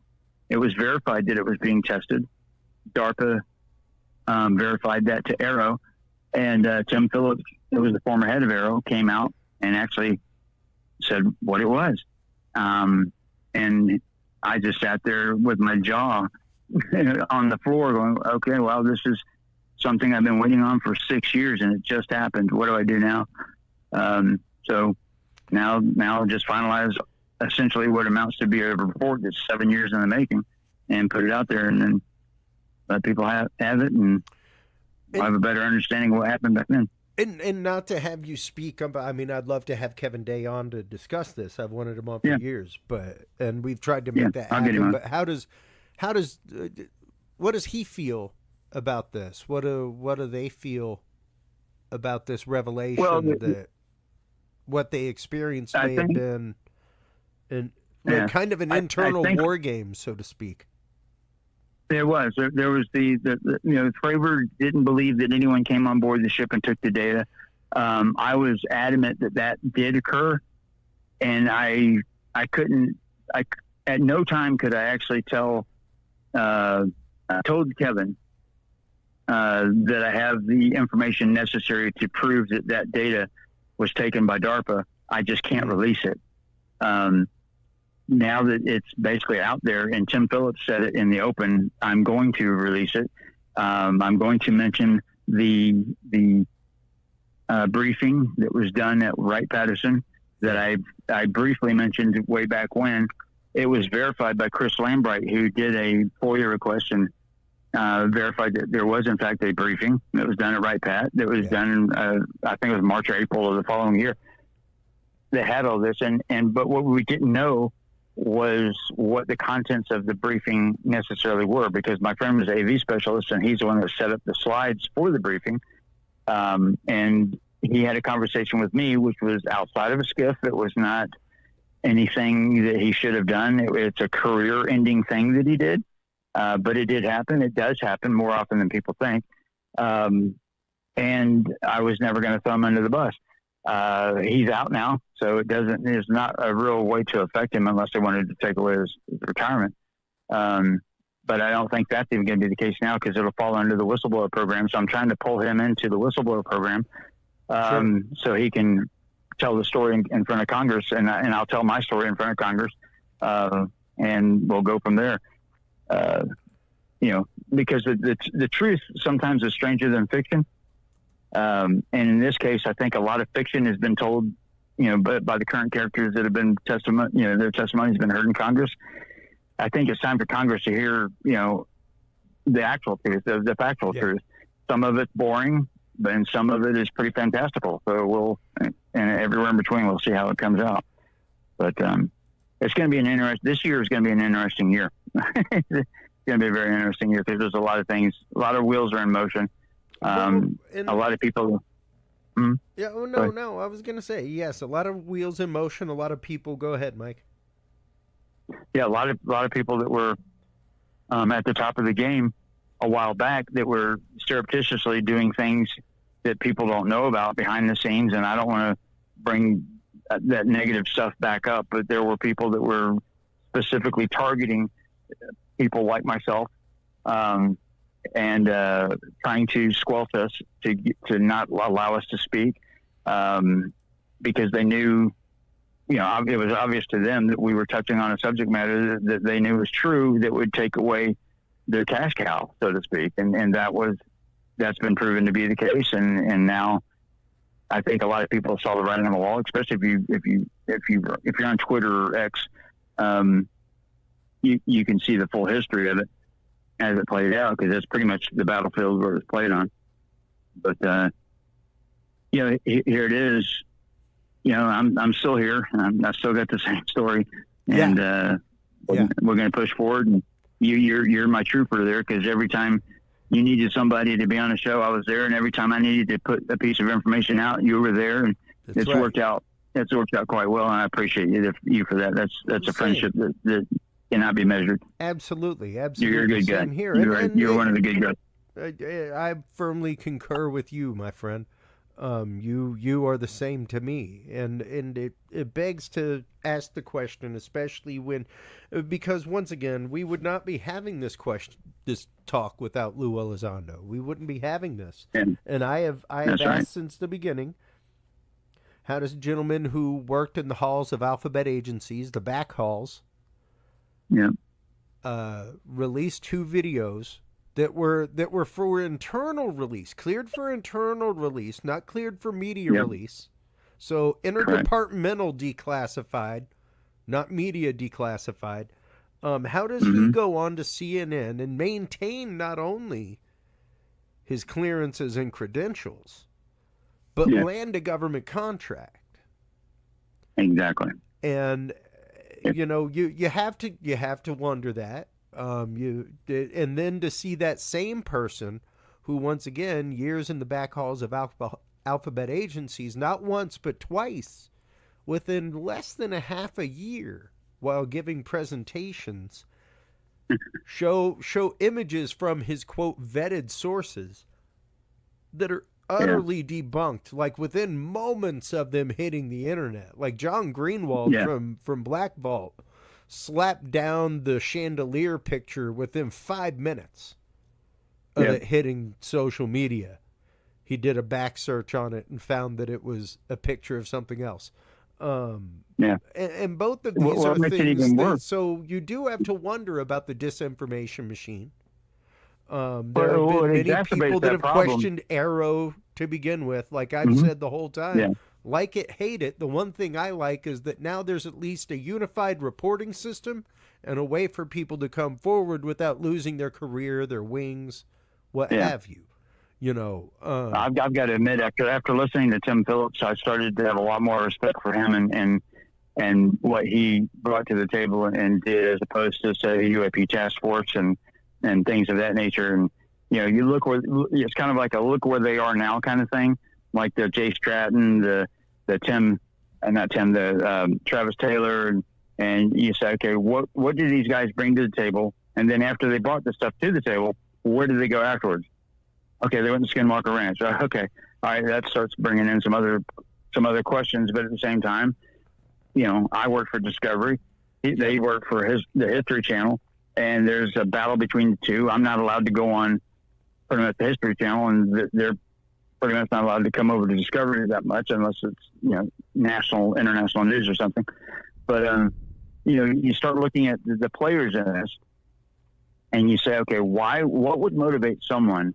It was verified that it was being tested. DARPA verified that to Aero, and Tim Phillips, who was the former head of Aero, came out and actually said what it was. And I just sat there with my jaw on the floor going, okay, well, this is something I've been waiting on for 6 years, and it just happened. What do I do now? So now just finalize essentially what amounts to be a report that's 7 years in the making, and put it out there, and then let people have it, and we'll have a better understanding of what happened back then. And not to have you speak about, I mean, I'd love to have Kevin Day on to discuss this. I've wanted him on for Yeah. years, and we've tried to Yeah, make that I'll get him happen. on. But what does he feel about this? What do they feel about this revelation, Well, that what they experienced I may have think, been yeah, kind of an I internal think war game, so to speak? there was the Fravor didn't believe that anyone came on board the ship and took the data. I was adamant that did occur, and I at no time could I actually tell. I told Kevin that I have the information necessary to prove that data was taken by DARPA. I just can't release it. Now that it's basically out there, and Tim Phillips said it in the open, I'm going to release it. I'm going to mention the briefing that was done at Wright-Patterson that I briefly mentioned way back when. It was verified by Chris Lambright, who did a FOIA request and verified that there was, in fact, a briefing that was done at Wright-Pat that was done in, I think it was March or April of the following year. They had all this, but what we didn't know was what the contents of the briefing necessarily were, because my friend was an AV specialist and he's the one that set up the slides for the briefing. And he had a conversation with me, which was outside of a skiff. It was not anything that he should have done. It's a career-ending thing that he did, but it did happen. It does happen more often than people think. And I was never going to throw him under the bus. He's out now, so there's not a real way to affect him unless they wanted to take away his retirement. But I don't think that's even going to be the case now, because it'll fall under the whistleblower program. So I'm trying to pull him into the whistleblower program, so he can tell the story in front of Congress, and I'll tell my story in front of Congress, and we'll go from there. Because the truth sometimes is stranger than fiction. And in this case, I think a lot of fiction has been told, by the current characters that have been their testimony has been heard in Congress. I think it's time for Congress to hear, the actual truth, the factual truth. Some of it's boring, and some of it is pretty fantastical. So and everywhere in between, we'll see how it comes out. But it's going to be this year is going to be an interesting year. It's going to be a very interesting year, because there's a lot of things, a lot of wheels are in motion. A lot of people. Yeah. Oh no. I was going to say, yes, a lot of wheels in motion. A lot of people. Go ahead, Mike. Yeah, a lot of people that were at the top of the game a while back that were surreptitiously doing things that people don't know about behind the scenes. And I don't want to bring that negative stuff back up, but there were people that were specifically targeting people like myself. And trying to squelch us, to not allow us to speak, because they knew, it was obvious to them that we were touching on a subject matter that they knew was true, that would take away their cash cow, so to speak. And that's been proven to be the case. And now I think a lot of people saw the writing on the wall, especially if you're on Twitter or X, you can see the full history of it as it played out, because that's pretty much the battlefield where it was played on. But here it is. I'm still here, and I still got the same story, and we're going to push forward. And you're my trooper there, because every time you needed somebody to be on a show, I was there, and every time I needed to put a piece of information out, you were there, and it's worked out. It's worked out quite well, and I appreciate you for that. That's a friendship that cannot be measured. Absolutely. You're a good guy. Same here. You're one of the good guys. I firmly concur with you, my friend. You are the same to me, and it begs to ask the question, especially because once again, we would not be having this talk without Lou Elizondo. We wouldn't be having this, and I have asked since the beginning. How does a gentleman who worked in the halls of alphabet agencies, the back halls, released 2 videos that were for internal release, cleared for internal release, not cleared for media release. So interdepartmental declassified, not media declassified. How does he go on to CNN and maintain not only his clearances and credentials, but land a government contract. Exactly. And you have to wonder that. And then to see that same person who, once again, years in the back halls of alphabet agencies, not once but twice, within less than a half a year, while giving presentations, show images from his, quote, vetted sources that are utterly debunked, like within moments of them hitting the internet. Like John Greenwald from Black Vault slapped down the chandelier picture within 5 minutes of it hitting social media. He did a back search on it and found that it was a picture of something else. And both of these are things. So you do have to wonder about the disinformation machine. There have been many people that have questioned Arrow to begin with. Like I've said the whole time, like it, hate it. The one thing I like is that now there's at least a unified reporting system and a way for people to come forward without losing their career, their wings, what have you. I've got to admit, after listening to Tim Phillips, I started to have a lot more respect for him and what he brought to the table and did, as opposed to, say, UAP Task Force and things of that nature. And you look where it's kind of like a look where they are now kind of thing, like the Jay Stratton, the Travis Taylor, and you say, okay, what did these guys bring to the table? And then after they brought the stuff to the table, where did they go afterwards? Okay, they went to Skinwalker Ranch. Okay, all right, that starts bringing in some other questions. But at the same time, I work for Discovery. They work for the History Channel, and there's a battle between the two. I'm not allowed to go on pretty much the History Channel, and they're pretty much not allowed to come over to Discovery that much unless it's international news or something. But you start looking at the players in this, and you say, okay, what would motivate someone?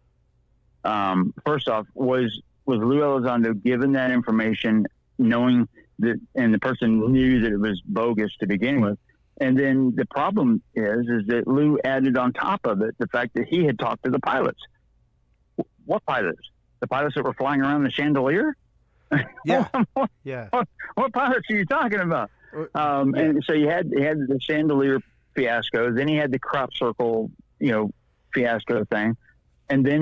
First off, was Lou Elizondo given that information knowing that, and the person knew that it was bogus to begin with? And then the problem is that Lou added on top of it the fact that he had talked to the pilots. What pilots? The pilots that were flying around the chandelier? Yeah. What pilots are you talking about? And so he had the chandelier fiasco. Then he had the crop circle, fiasco thing. And then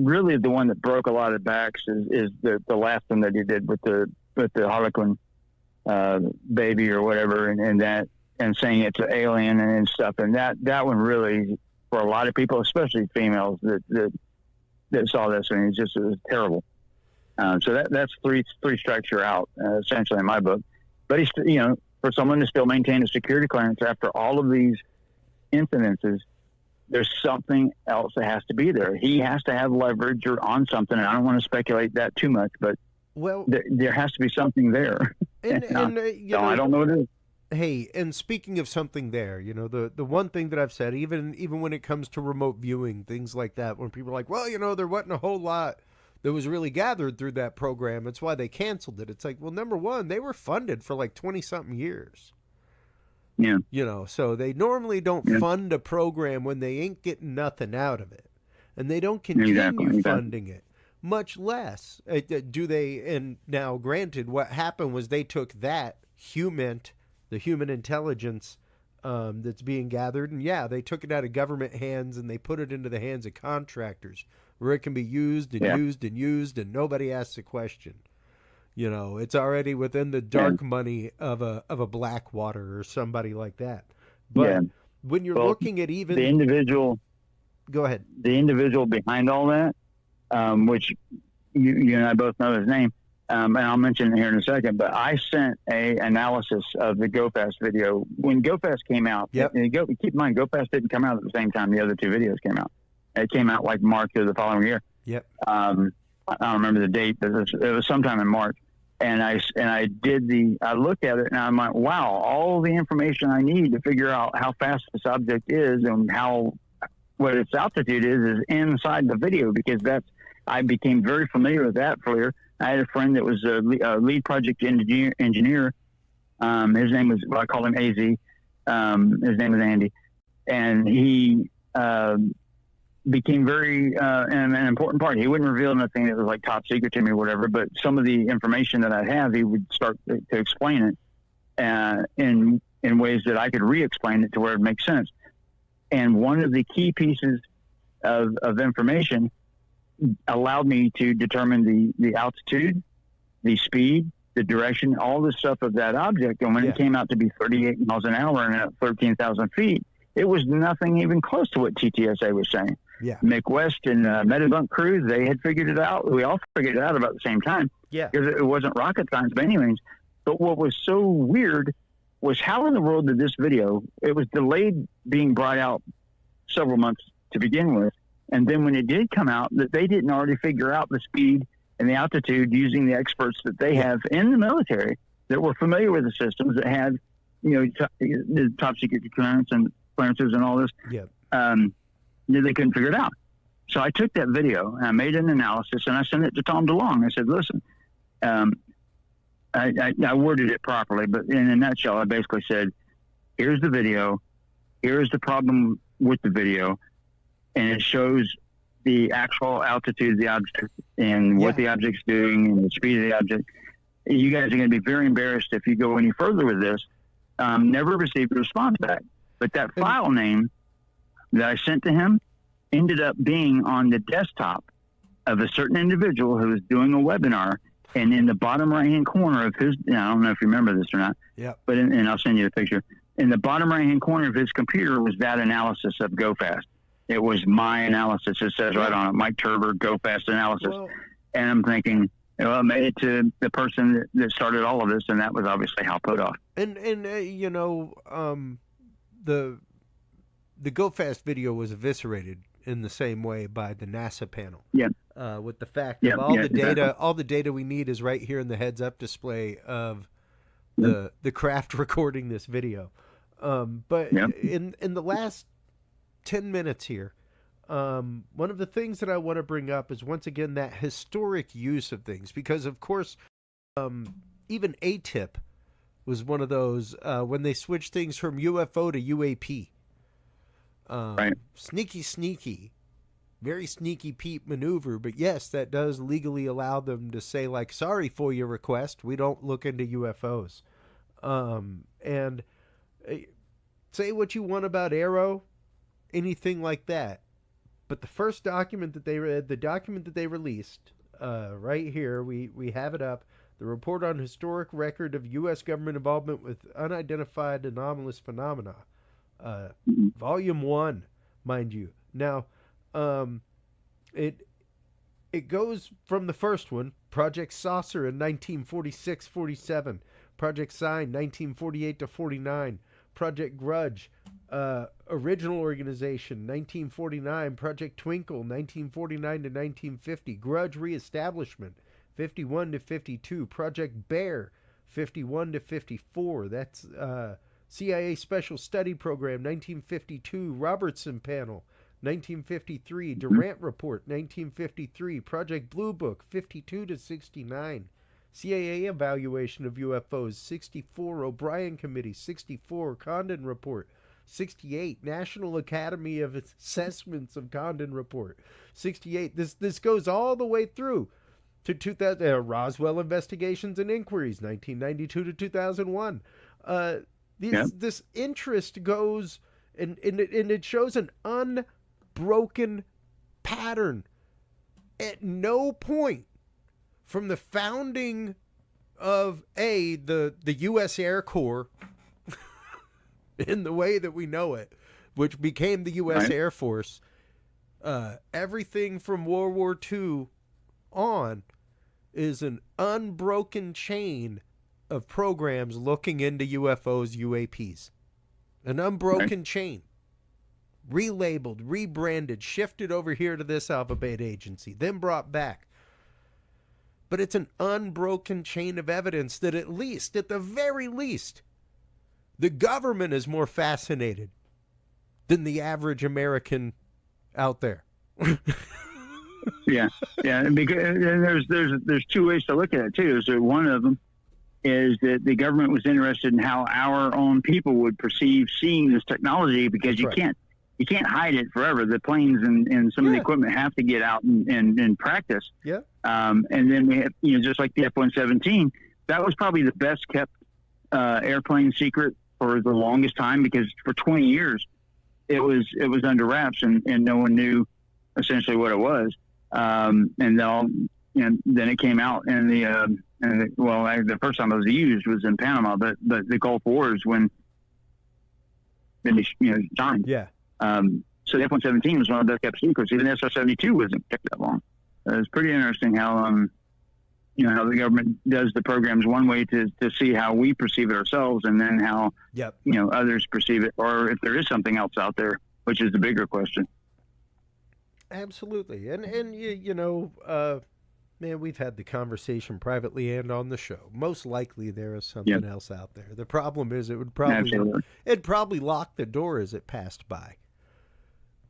really the one that broke a lot of backs is the last one that he did with the Harlequin baby or whatever, and saying it's an alien and stuff. And that one really, for a lot of people, especially females that saw this, and it was terrible. So that's three strikes you're out, essentially, in my book. But he's, for someone to still maintain a security clearance after all of these incidences, there's something else that has to be there. He has to have leverage or on something. And I don't want to speculate that too much, but there has to be something there. And I don't know what it is. Hey, and speaking of something there, the one thing that I've said, even when it comes to remote viewing, things like that, when people are like, well, there wasn't a whole lot that was really gathered through that program. It's why they canceled it. It's like, well, number one, they were funded for like 20-something years. Yeah. So they normally don't fund a program when they ain't getting nothing out of it. And they don't continue funding it, much less do they. And now, granted, what happened was they took that the human intelligence that's being gathered, and they took it out of government hands and they put it into the hands of contractors where it can be used and used and used, and nobody asks a question. It's already within the dark money of a Blackwater or somebody like that. But when you're looking at even the individual, go ahead. The individual behind all that, which you and I both know his name, and I'll mention it here in a second. But I sent a analysis of the GoFast video when GoFast came out. Yep. Keep in mind, GoFast didn't come out at the same time the other two videos came out. It came out like March of the following year. Yep. I don't remember the date, but it was sometime in March. And I looked at it and I'm like, wow, all the information I need to figure out how fast this object is and what its altitude is inside the video, because I became very familiar with that FLIR. I had a friend that was a lead project engineer. His name was, I call him AZ. His name is Andy. And he became very an important part. He wouldn't reveal nothing that was like top secret to me or whatever, but some of the information that I'd have, he would start to explain it in ways that I could re-explain it to where it makes sense. And one of the key pieces of information allowed me to determine the altitude, the speed, the direction, all the stuff of that object. And when it came out to be 38 miles an hour and at 13,000 feet, it was nothing even close to what TTSA was saying. Yeah. Mick West and Metabunk crew, they had figured it out. We all figured it out about the same time. Yeah. Because it wasn't rocket science by any means. But what was so weird was how in the world did this video, it was delayed being brought out several months to begin with. And then when it did come out, that they didn't already figure out the speed and the altitude using the experts that they have in the military that were familiar with the systems that had, the top secret clearances and all this. Yeah. They couldn't figure it out. So I took that video and I made an analysis and I sent it to Tom DeLonge. I said, listen, I worded it properly, but in a nutshell, I basically said, here's the video. Here's the problem with the video. And it shows the actual altitude of the object and what the object's doing and the speed of the object. You guys are going to be very embarrassed if you go any further with this. Never received a response back. But that file name that I sent to him ended up being on the desktop of a certain individual who was doing a webinar. And in the bottom right-hand corner of his, I don't know if you remember this or not, but and I'll send you the picture. In the bottom right-hand corner of his computer was that analysis of GoFast. It was my analysis. It says right on it, Mike Turber, GoFast analysis. Well, and I'm thinking, I made it to the person that started all of this, and that was obviously Hal Podoff. And the GoFast video was eviscerated in the same way by the NASA panel. Yeah. With the fact that all the data we need is right here in the heads-up display of the craft recording this video. But in the last 10 minutes here, one of the things that I want to bring up is once again that historic use of things, because of course even ATIP was one of those when they switched things from UFO to UAP. Sneaky, very sneaky Pete maneuver, but yes, that does legally allow them to say, like, sorry for your request, we don't look into UFOs. And say what you want about Arrow, anything like that, but the first document that they read, the document that they released, right here, we have it up, the report on historic record of U.S. government involvement with unidentified anomalous phenomena, volume 1, mind you. Now, it goes from the first one, Project Saucer in 1946-47, Project Sign 1948-49, Project Grudge, original organization 1949, Project Twinkle 1949-1950, Grudge Reestablishment 51-52, Project Bear 51-54. That's CIA Special Study Program 1952, Robertson Panel 1953, Durant Report 1953, Project Blue Book 52-69, CIA Evaluation of UFOs 64, O'Brien Committee 64, Condon Report 68, National Academy of Assessments of Condon Report 68. This goes all the way through to 2000, Roswell Investigations and Inquiries 1992-2001. This interest goes and it shows an unbroken pattern. At no point from the founding of the U.S. Air Corps in the way that we know it, which became the U.S. Air Force, everything from World War II on is an unbroken chain of programs looking into UFOs, UAPs. An unbroken chain. Relabeled, rebranded, shifted over here to this Alpha Beta agency, then brought back. But it's an unbroken chain of evidence that at the very least, the government is more fascinated than the average American out there. Yeah, and because there's two ways to look at it too. So one of them is that the government was interested in how our own people would perceive seeing this technology, because you can't you can't hide it forever. The planes and some of the equipment have to get out and practice. Yeah. And then we have, just like the F-117, that was probably the best kept airplane secret for the longest time, because for 20 years it was under wraps and no one knew essentially what it was. And then it came out, and the first time it was used was in Panama, but the Gulf Wars when they signed. Yeah. So the F-117 was one of the best kept secrets. Even the SR-72 wasn't kept that long. It's pretty interesting how how the government does the programs one way to see how we perceive it ourselves, and then how others perceive it, or if there is something else out there, which is the bigger question. Absolutely. And man, we've had the conversation privately and on the show. Most likely there is something else out there. The problem is it'd probably lock the door as it passed by.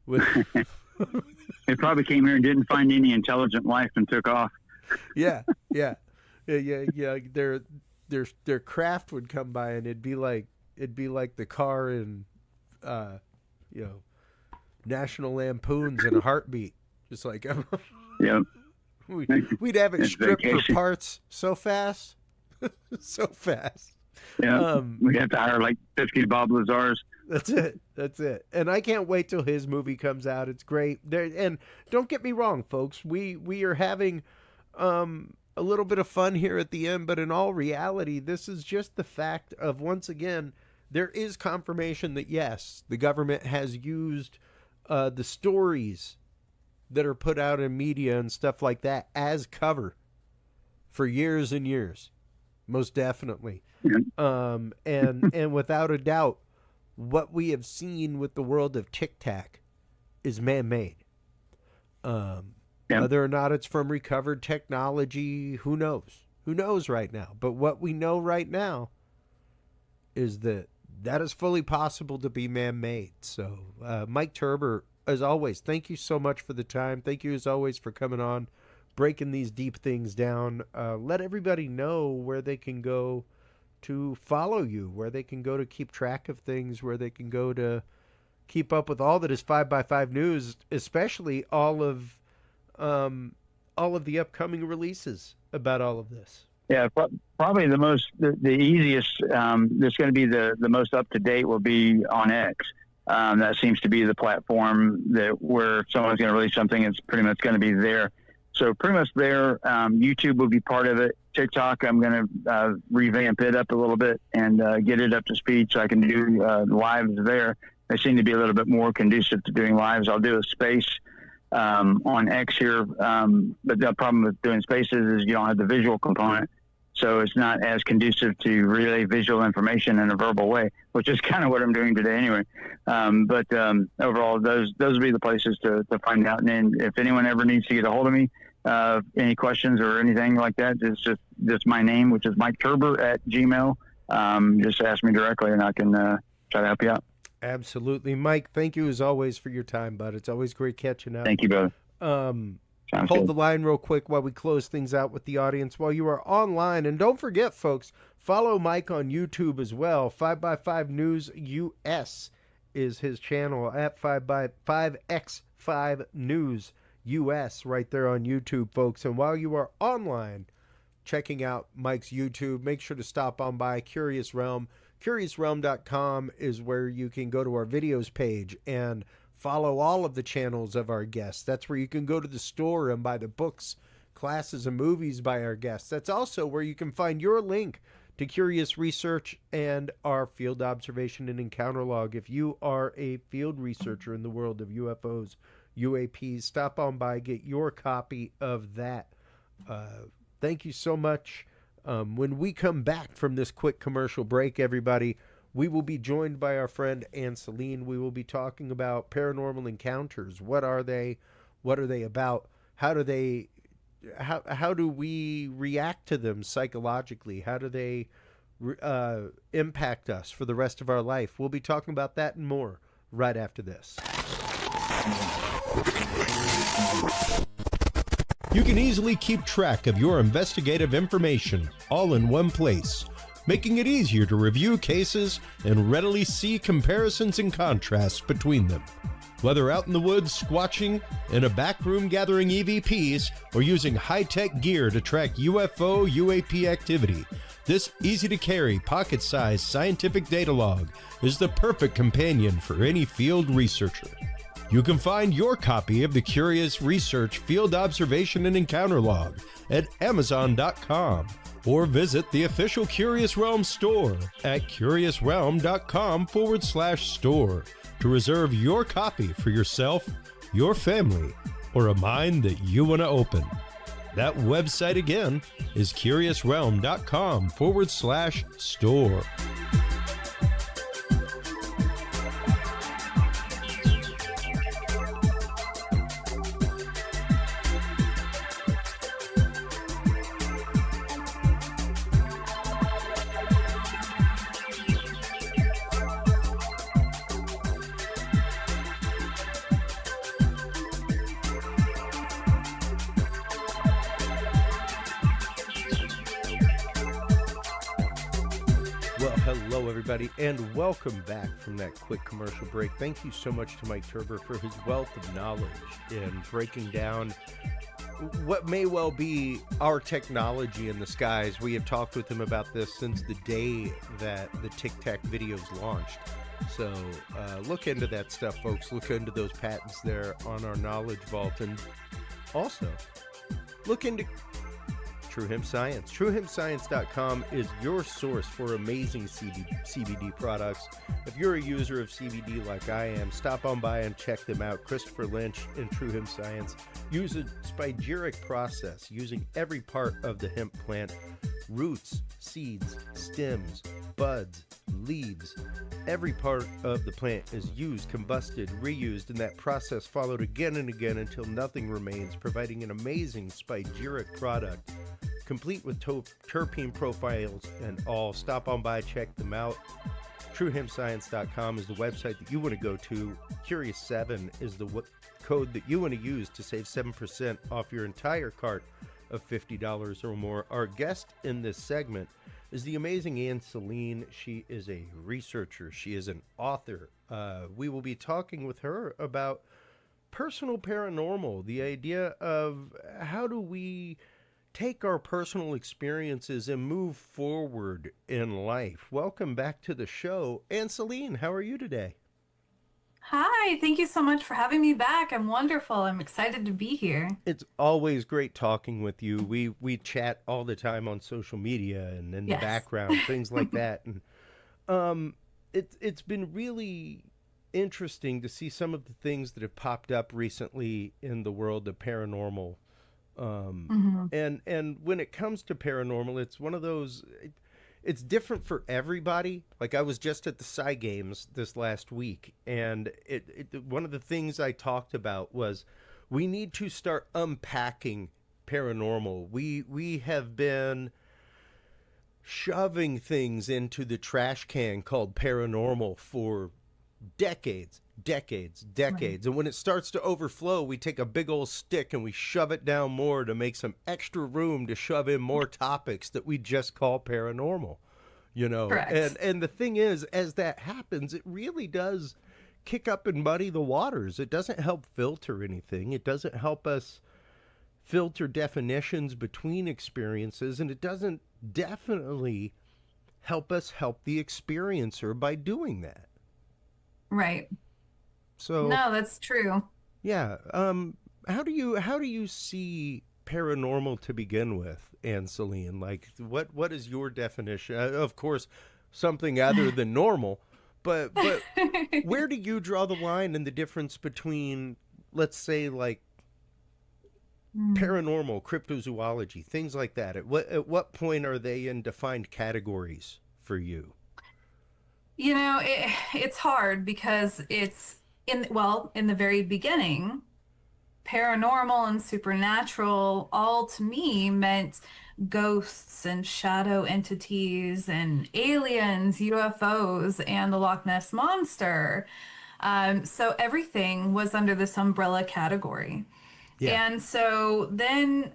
It probably came here and didn't find any intelligent life and took off. Yeah. Their craft would come by, and it'd be like the car in National Lampoons in a heartbeat. Just like we'd have it stripped for parts so fast. So fast. Yeah. We'd have to hire like 50 Bob Lazars. That's it. And I can't wait till his movie comes out. It's great. And don't get me wrong, folks. We are having a little bit of fun here at the end, but in all reality, this is just the fact of, once again, there is confirmation that yes, the government has used the stories that are put out in media and stuff like that as cover for years and years. Most definitely. And without a doubt, what we have seen with the world of Tic-Tac is man-made. Whether or not it's from recovered technology, who knows? Who knows right now? But what we know right now is that is fully possible to be man-made. So, Mike Turber, as always, thank you so much for the time. Thank you, as always, for coming on, breaking these deep things down. Let everybody know where they can go to follow you, where they can go to keep track of things, where they can go to keep up with all that is 5x5 News, especially all of the upcoming releases about all of this. Yeah, probably the easiest, that's going to be the most up to date will be on X. That seems to be the platform where if someone's going to release something, it's pretty much going to be there. So pretty much there. YouTube will be part of it. TikTok, I'm going to revamp it up a little bit and get it up to speed so I can do lives there. They seem to be a little bit more conducive to doing lives. I'll do a space on X here, but the problem with doing spaces is you don't have the visual component. So it's not as conducive to relay visual information in a verbal way, which is kind of what I'm doing today anyway. But overall, those will be the places to find out. And then if anyone ever needs to get a hold of me, any questions or anything like that, it's just my name, which is Mike Turber at Gmail. Just ask me directly and I can try to help you out. Absolutely. Mike, thank you as always for your time, bud. It's always great catching up. Thank you, brother. Hold the line real quick while we close things out with the audience while you are online. And don't forget, folks, follow Mike on YouTube as well. 5x5 News US is his channel at 5x5 News US right there on YouTube, folks. And while you are online checking out Mike's YouTube, make sure to stop on by Curious Realm. CuriousRealm.com is where you can go to our videos page and follow all of the channels of our guests. That's where you can go to the store and buy the books, classes, and movies by our guests. That's also where you can find your link to Curious Research and our field observation and encounter log. If you are a field researcher in the world of UFOs, UAPs, stop on by, get your copy of that. Thank you so much. When we come back from this quick commercial break, everybody, we will be joined by our friend Ann Selene. We will be talking about paranormal encounters. What are they? What are they about? How do we react to them psychologically? How do they impact us for the rest of our life? We'll be talking about that and more right after this. You can easily keep track of your investigative information all in one place, making it easier to review cases and readily see comparisons and contrasts between them. Whether out in the woods squatching, in a back room gathering EVPs, or using high-tech gear to track UFO, UAP activity, this easy-to-carry, pocket-sized scientific data log is the perfect companion for any field researcher. You can find your copy of the Curious Research Field Observation and Encounter Log at Amazon.com or visit the official Curious Realm store at curiousrealm.com/store to reserve your copy for yourself, your family, or a mind that you want to open. That website again is curiousrealm.com/store. And welcome back from that quick commercial break. Thank you so much to Mike Turber for his wealth of knowledge in breaking down what may well be our technology in the skies. We have talked with him about this since the day that the Tic-Tac videos launched. So look into that stuff, folks. Look into those patents there on our knowledge vault. And also, look into True Hemp Science. TrueHempScience.com is your source for amazing CBD products. If you're a user of CBD like I am, stop on by and check them out. Christopher Lynch and True Hemp Science use a spagyric process using every part of the hemp plant: roots, seeds, stems, buds, leaves. Every part of the plant is used, combusted, reused, and that process followed again and again until nothing remains, providing an amazing spagyric product, complete with terpene profiles and all. Stop on by, check them out. TrueHempScience.com is the website that you want to go to. Curious7 is the code that you want to use to save 7% off your entire cart of $50 or more. Our guest in this segment is the amazing Ann Selene. She is a researcher. She is an author. We will be talking with her about personal paranormal, the idea of how do we take our personal experiences and move forward in life. Welcome back to the show. Ann Selene, how are you today? Hi, thank you so much for having me back. I'm wonderful. I'm excited to be here. It's always great talking with you. We chat all the time on social media and in the background, things like that. And it's been really interesting to see some of the things that have popped up recently in the world of paranormal. And when it comes to paranormal, it's one of those. It's different for everybody. Like, I was just at the Psy Games this last week, and one of the things I talked about was we need to start unpacking paranormal. We have been shoving things into the trash can called paranormal for decades. Right. And when it starts to overflow, we take a big old stick and we shove it down more to make some extra room to shove in more topics that we just call paranormal, you know. Correct. And the thing is, as that happens, it really does kick up and muddy the waters. It doesn't help filter anything. It doesn't help us filter definitions between experiences, and it doesn't definitely help us help the experiencer by doing that. Right. So no, that's true. Yeah. How do you see paranormal to begin with, Ann Selene? Like, what is your definition? Of course, something other than normal, but where do you draw the line in the difference between, let's say, like paranormal, cryptozoology, things like that? At what point are they in defined categories for you? You know, it's hard because it's in the very beginning, paranormal and supernatural all to me meant ghosts and shadow entities and aliens, UFOs, and the Loch Ness Monster. So everything was under this umbrella category. Yeah. And so then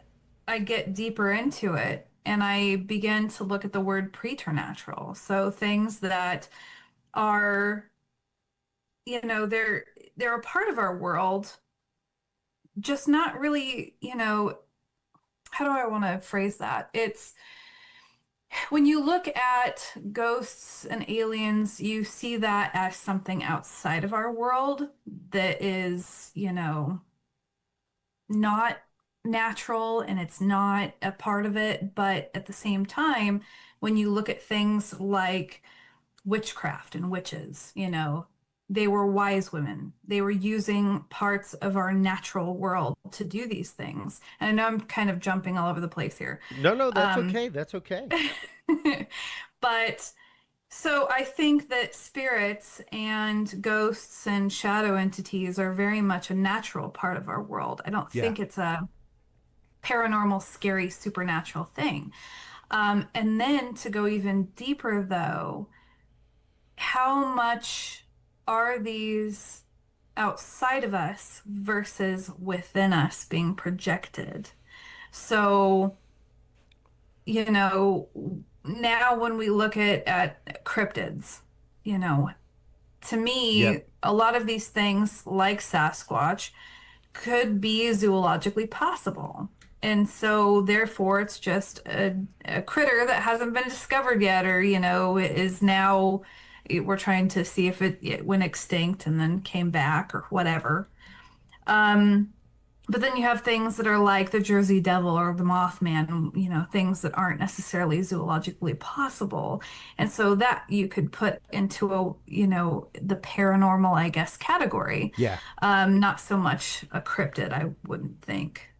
I get deeper into it and I begin to look at the word preternatural. So things that are, you know, they're a part of our world, just not really, how do I want to phrase that? It's when you look at ghosts and aliens, you see that as something outside of our world that is, not natural and it's not a part of it. But at the same time, when you look at things like witchcraft and witches, they were wise women. They were using parts of our natural world to do these things. And I know I'm kind of jumping all over the place here. No, that's okay. That's okay. But so I think that spirits and ghosts and shadow entities are very much a natural part of our world. I don't Yeah. think it's a paranormal, scary, supernatural thing. And then to go even deeper, though, how much are these outside of us versus within us being projected? So, now when we look at cryptids, to me, Yep. a lot of these things like Sasquatch could be zoologically possible. And so therefore it's just a critter that hasn't been discovered yet, or, is now we're trying to see if it went extinct and then came back or whatever. But then you have things that are like the Jersey Devil or the Mothman, things that aren't necessarily zoologically possible. And so that you could put into the paranormal, I guess, category. Yeah. Not so much a cryptid, I wouldn't think.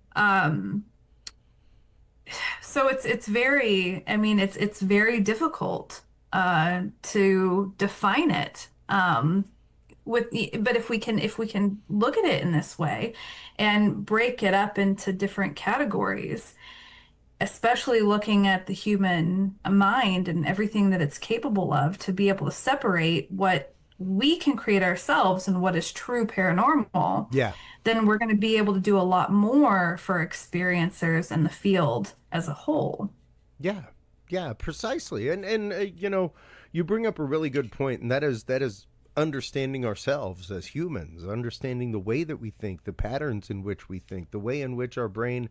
So it's very, I mean, it's very difficult to define it. But if we can look at it in this way and break it up into different categories, especially looking at the human mind and everything that it's capable of, to be able to separate what we can create ourselves and what is true paranormal, Yeah. then we're going to be able to do a lot more for experiencers in the field as a whole. Yeah. Yeah, precisely. And you bring up a really good point, and that is understanding ourselves as humans, understanding the way that we think, the patterns in which we think, the way in which our brain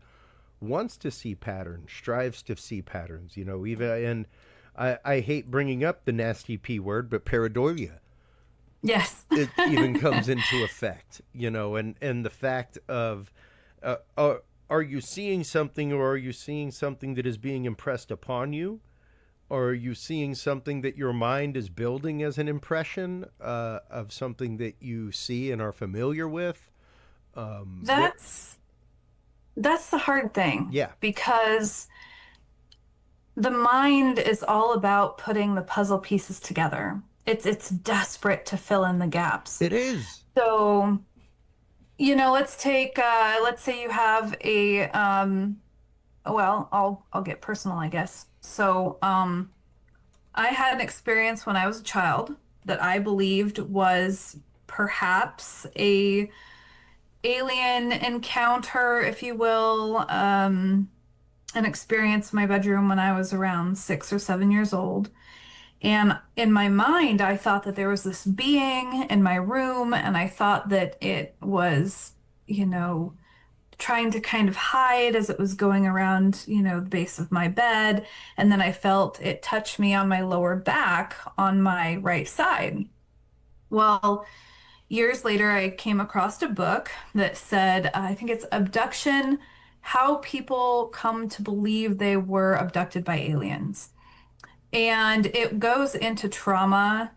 wants to see patterns, strives to see patterns, even, and I hate bringing up the nasty P word, but pareidolia. Yes. It even comes into effect, and the fact of, are you seeing something, or are you seeing something that is being impressed upon you? Or are you seeing something that your mind is building as an impression of something that you see and are familiar with? That's the hard thing. Yeah. Because the mind is all about putting the puzzle pieces together. It's desperate to fill in the gaps. It is. So, let's take let's say you have a well, I'll get personal, I guess. So, I had an experience when I was a child that I believed was perhaps a alien encounter, if you will, an experience in my bedroom when I was around 6 or 7 years old. And in my mind, I thought that there was this being in my room, and I thought that it was, trying to kind of hide as it was going around, the base of my bed. And then I felt it touch me on my lower back on my right side. Well, years later, I came across a book that said, I think it's Abduction: How People Come to Believe They Were Abducted by Aliens. And it goes into trauma,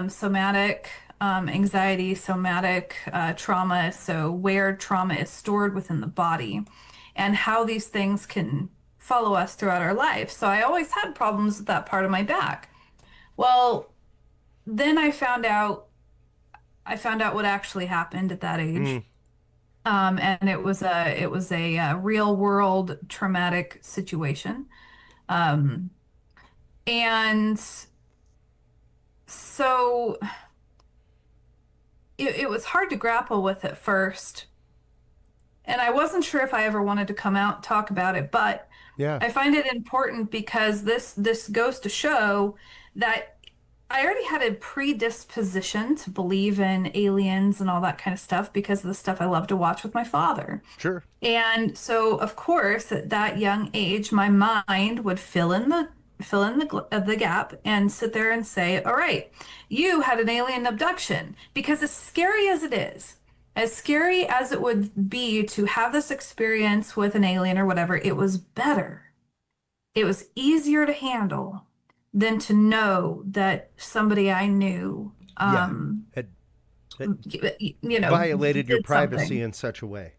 somatic anxiety, somatic trauma, so where trauma is stored within the body, and how these things can follow us throughout our life. So I always had problems with that part of my back. Well, then I found out what actually happened at that age. And it was a real world traumatic situation. And so it was hard to grapple with at first. And I wasn't sure if I ever wanted to come out and talk about it, but Yeah. I find it important because this goes to show that I already had a predisposition to believe in aliens and all that kind of stuff because of the stuff I love to watch with my father. Sure. And so, of course, at that young age, my mind would fill in the gap and sit there and say, "All right, you had an alien abduction." Because as scary as it would be to have this experience with an alien or whatever, it was better. It was easier to handle than to know that somebody I knew, Yeah. Had violated your did privacy something. in such a way.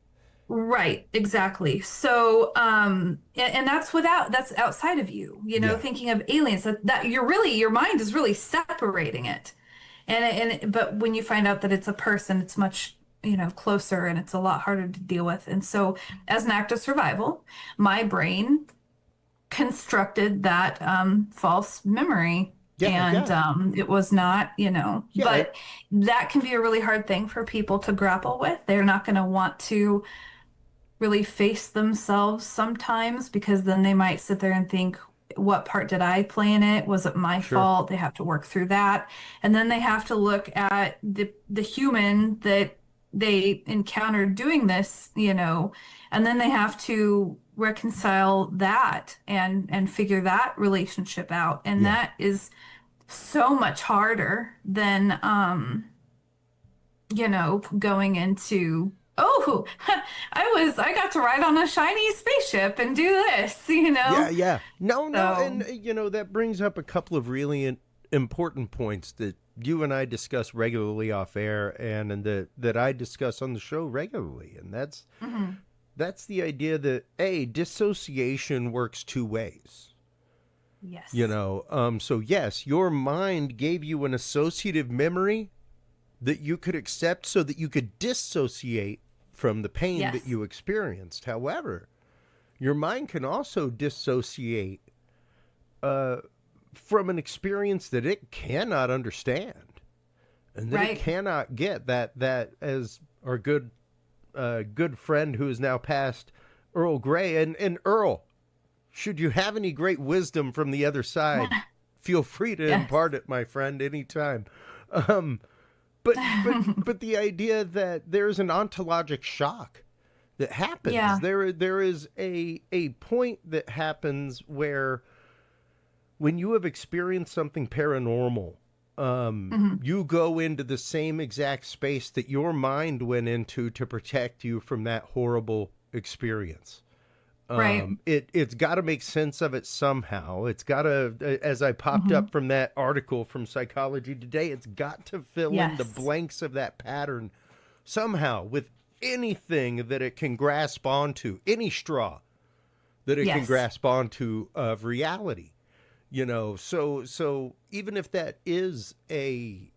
Right, exactly. So, and that's outside of you, Yeah. thinking of aliens, that your mind is really separating it. But when you find out that it's a person, it's much, closer and it's a lot harder to deal with. And so, as an act of survival, my brain constructed that false memory. Yeah. And Yeah. it was not, Yeah. but that can be a really hard thing for people to grapple with. They're not going to want to really face themselves sometimes because then they might sit there and think, what part did I play in it? Was it my Sure. fault? They have to work through that. And then they have to look at the human that they encountered doing this, and then they have to reconcile that and figure that relationship out. And Yeah. that is so much harder than going into, oh, I got to ride on a shiny spaceship and do this, Yeah. Yeah. No. No. So, And that brings up a couple of really important points that you and I discuss regularly off air, and that I discuss on the show regularly, and mhm. that's the idea that dissociation works two ways. Yes. So yes, your mind gave you an associative memory that you could accept so that you could dissociate from the pain that Yes. you experienced. However, your mind can also dissociate uh, from an experience that it cannot understand and that it Right. cannot get. That as our good friend who is now passed, Earl Grey, and Earl, should you have any great wisdom from the other side, feel free to Yes. impart it, my friend, anytime. Um, but the idea that there's an ontologic shock that happens. Yeah. There is a point that happens where when you have experienced something paranormal, Mhm. you go into the same exact space that your mind went into to protect you from that horrible experience. Right. It's got to make sense of it somehow. It's got to, as I popped Mhm. up from that article from Psychology Today, it's got to fill in the Yes. blanks of that pattern somehow with anything that it can grasp onto, any straw that it can Yes. grasp onto of reality. So even if that is an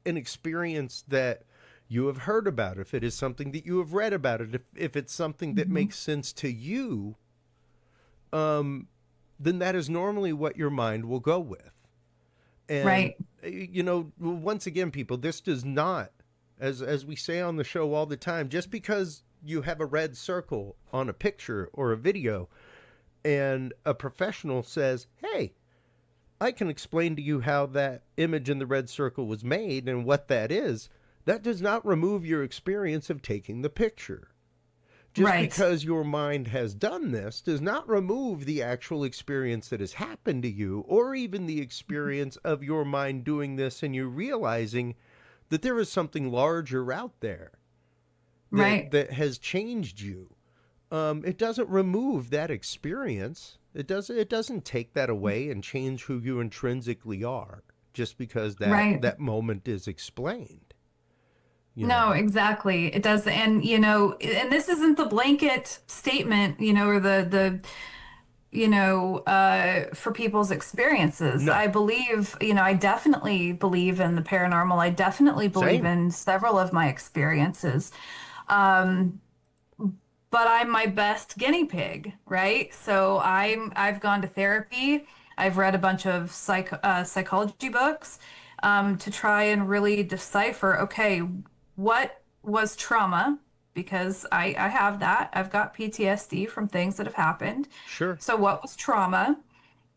experience that you have heard about, if it is something that you have read about it, if it's something that Mhm. makes sense to you, then that is normally what your mind will go with. And Right. once again, people, this does not, as we say on the show all the time, just because you have a red circle on a picture or a video and a professional says, "Hey, I can explain to you how that image in the red circle was made and what that is," that does not remove your experience of taking the picture. Just Right. because your mind has done this does not remove the actual experience that has happened to you, or even the experience of your mind doing this and you realizing that there is something larger out there Right. that has changed you. It doesn't remove that experience. It doesn't take that away and change who you intrinsically are just because Right. that moment is explained. You No, know. exactly. It does. And, and this isn't the blanket statement, or for people's experiences. No. I believe, I definitely believe in the paranormal. I definitely believe Same. in several of my experiences. Um, but I'm my best guinea pig, right? So I've gone to therapy. I've read a bunch of psychology books to try and really decipher, okay, what was trauma? Because I have that. I've got PTSD from things that have happened. Sure. So what was trauma?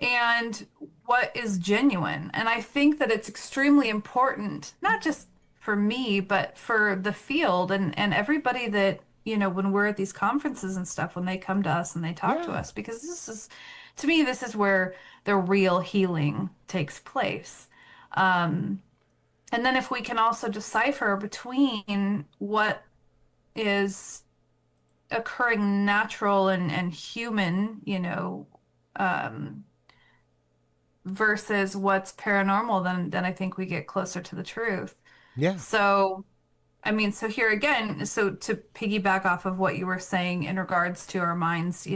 and what is genuine. And I think that it's extremely important, not just for me, but for the field and everybody that, when we're at these conferences and stuff, when they come to us and they talk to Yeah. us, because to me, this is where the real healing takes place. Um, and then if we can also decipher between what is occurring natural and human, um, versus what's paranormal, then I think we get closer to the truth. Yeah. So, I mean, so here again, so to piggyback off of what you were saying in regards to our minds,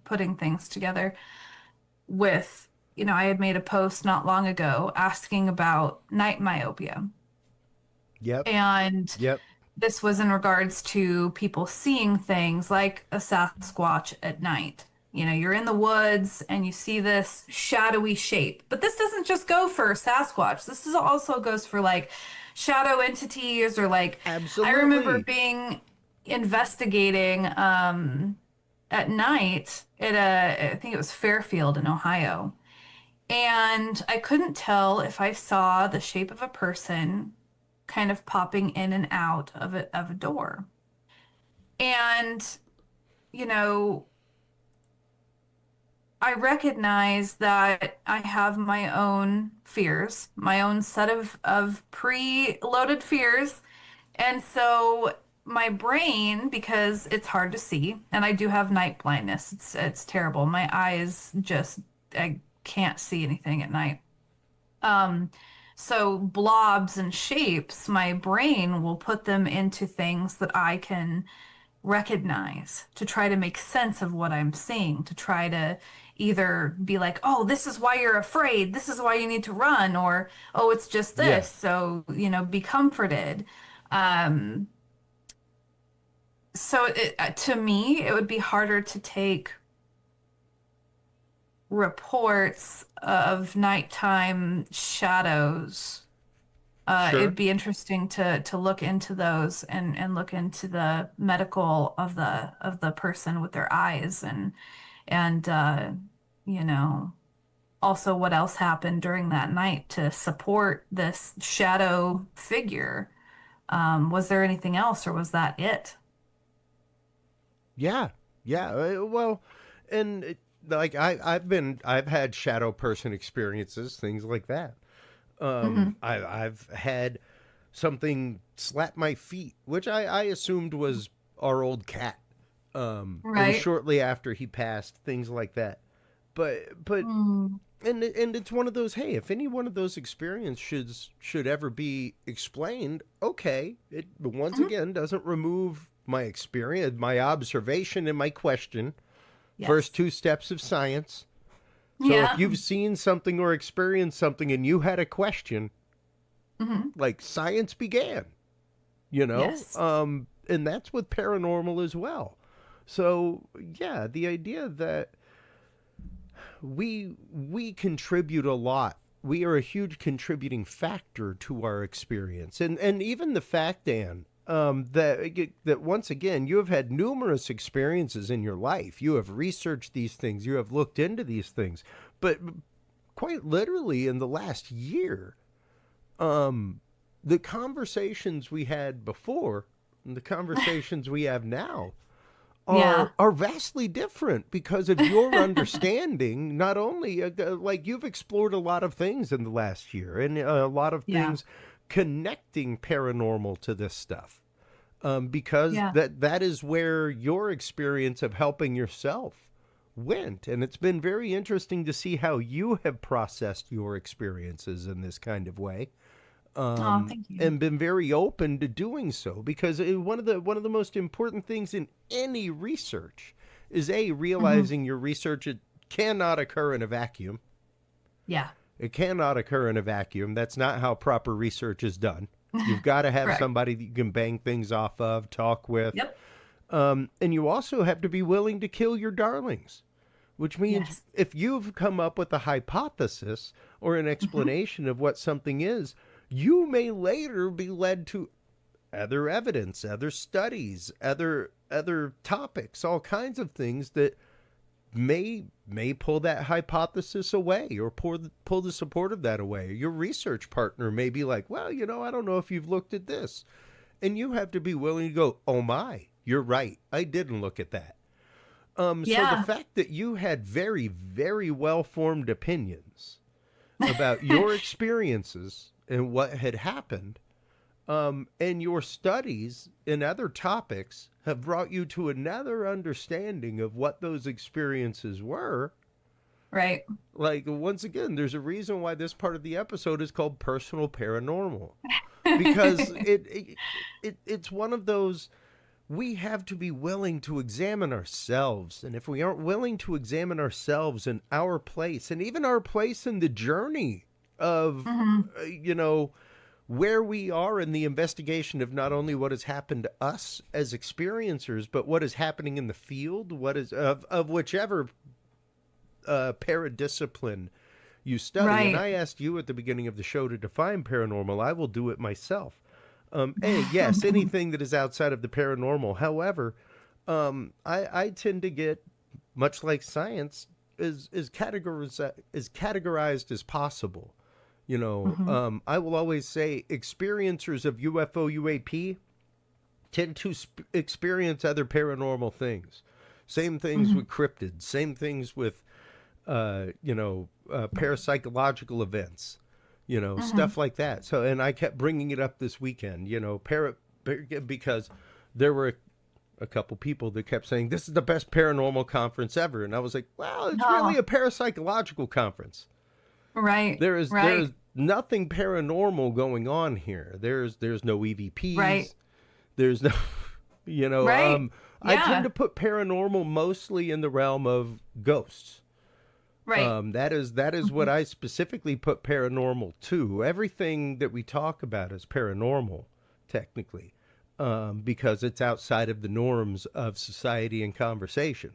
putting things together with, I had made a post not long ago asking about night myopia. Yep. And Yep. this was in regards to people seeing things like a Sasquatch at night. You're in the woods and you see this shadowy shape. But this doesn't just go for Sasquatch. This is also goes for like shadow entities or like I remember Absolutely. being investigating at night at I think it was Fairfield in Ohio. And I couldn't tell if I saw the shape of a person kind of popping in and out of a door. And, you know, I recognize that I have my own fears, my own set of pre-loaded fears. And so my brain, because it's hard to see, and I do have night blindness. It's terrible. My eyes just I can't see anything at night. Um, so blobs and shapes, my brain will put them into things that I can recognize to try to make sense of what I'm seeing, to try to either be like, oh, this is why you're afraid, this is why you need to run, or oh, it's just Yeah. this, so, be comforted. Um, so to me, it would be harder to take reports of nighttime shadows. Sure. It'd be interesting to look into those and look into the medical of the person with their eyes and you know also what else happened during that night to support this shadow figure. Was there anything else or was that it? Yeah. Yeah. Well, and like I've had shadow person experiences, things like that. Hmm. I've had something slap my feet, which I assumed was our old cat. It was Right. shortly after he passed, things like that. But Mm. and it's one of those. Hey, if any one of those experiences should ever be explained, okay. It once Mhm. again doesn't remove my experience, my observation, and my question. First Yes. two steps of science. So if Yeah. you've seen something or experienced something and you had a question, Hmm. like science began, you know? Yes. And that's with paranormal as well. So yeah, the idea that we contribute a lot. We are a huge contributing factor to our experience, and even the fact, Dan, that once again you have had numerous experiences in your life. You have researched these things. You have looked into these things, but quite literally in the last year, um, the conversations we had before and the conversations we have now Yeah. are vastly different because of your understanding. Not only like you've explored a lot of things in the last year and a lot of Yeah. things connecting paranormal to this stuff, because Yeah. that is where your experience of helping yourself went, and it's been very interesting to see how you have processed your experiences in this kind of way, Oh, thank you. and been very open to doing so, because one of the most important things in any research is Hmm. realizing your research, it cannot occur in a vacuum. Yeah. It cannot occur in a vacuum. That's not how proper research is done. You've got to have Correct. somebody that you can bang things off of, talk with, Yep. and you also have to be willing to kill your darlings, which means Yes. if you've come up with a hypothesis or an Hmm. explanation of what something is, you may later be led to other evidence, other studies, other topics, all kinds of things that may pull that hypothesis away, or pull the support of that away. Your research partner may be like, well, I don't know if you've looked at this, and you have to be willing to go, oh my, you're right, I didn't look at that. So the fact that you had very, very well formed opinions about your experiences and what had happened, and your studies in other topics have brought you to another understanding of what those experiences were. Right. Like, once again, there's a reason why this part of the episode is called Personal Paranormal. Because it's one of those, we have to be willing to examine ourselves. And if we aren't willing to examine ourselves and our place, and even our place in the journey of, where we are in the investigation of not only what has happened to us as experiencers, but what is happening in the field, what is of whichever paradiscipline you study. Right. And I asked you at the beginning of the show to define paranormal. I will do it myself. Yes, anything that is outside of the paranormal. However, I tend to get, much like science, is categorized as possible. I will always say experiencers of UFO, UAP tend to experience other paranormal things. Same things with cryptids. Same things with, parapsychological events. Stuff like that. So, and I kept bringing it up this weekend. Because there were a couple people that kept saying this is the best paranormal conference ever, and I was like, well, it's really a parapsychological conference. Right. There's nothing paranormal going on here. There's no EVPs. Right. There's no, Right. I tend to put paranormal mostly in the realm of ghosts. Right. That is what I specifically put paranormal to. Everything that we talk about is paranormal, technically, because it's outside of the norms of society and conversation.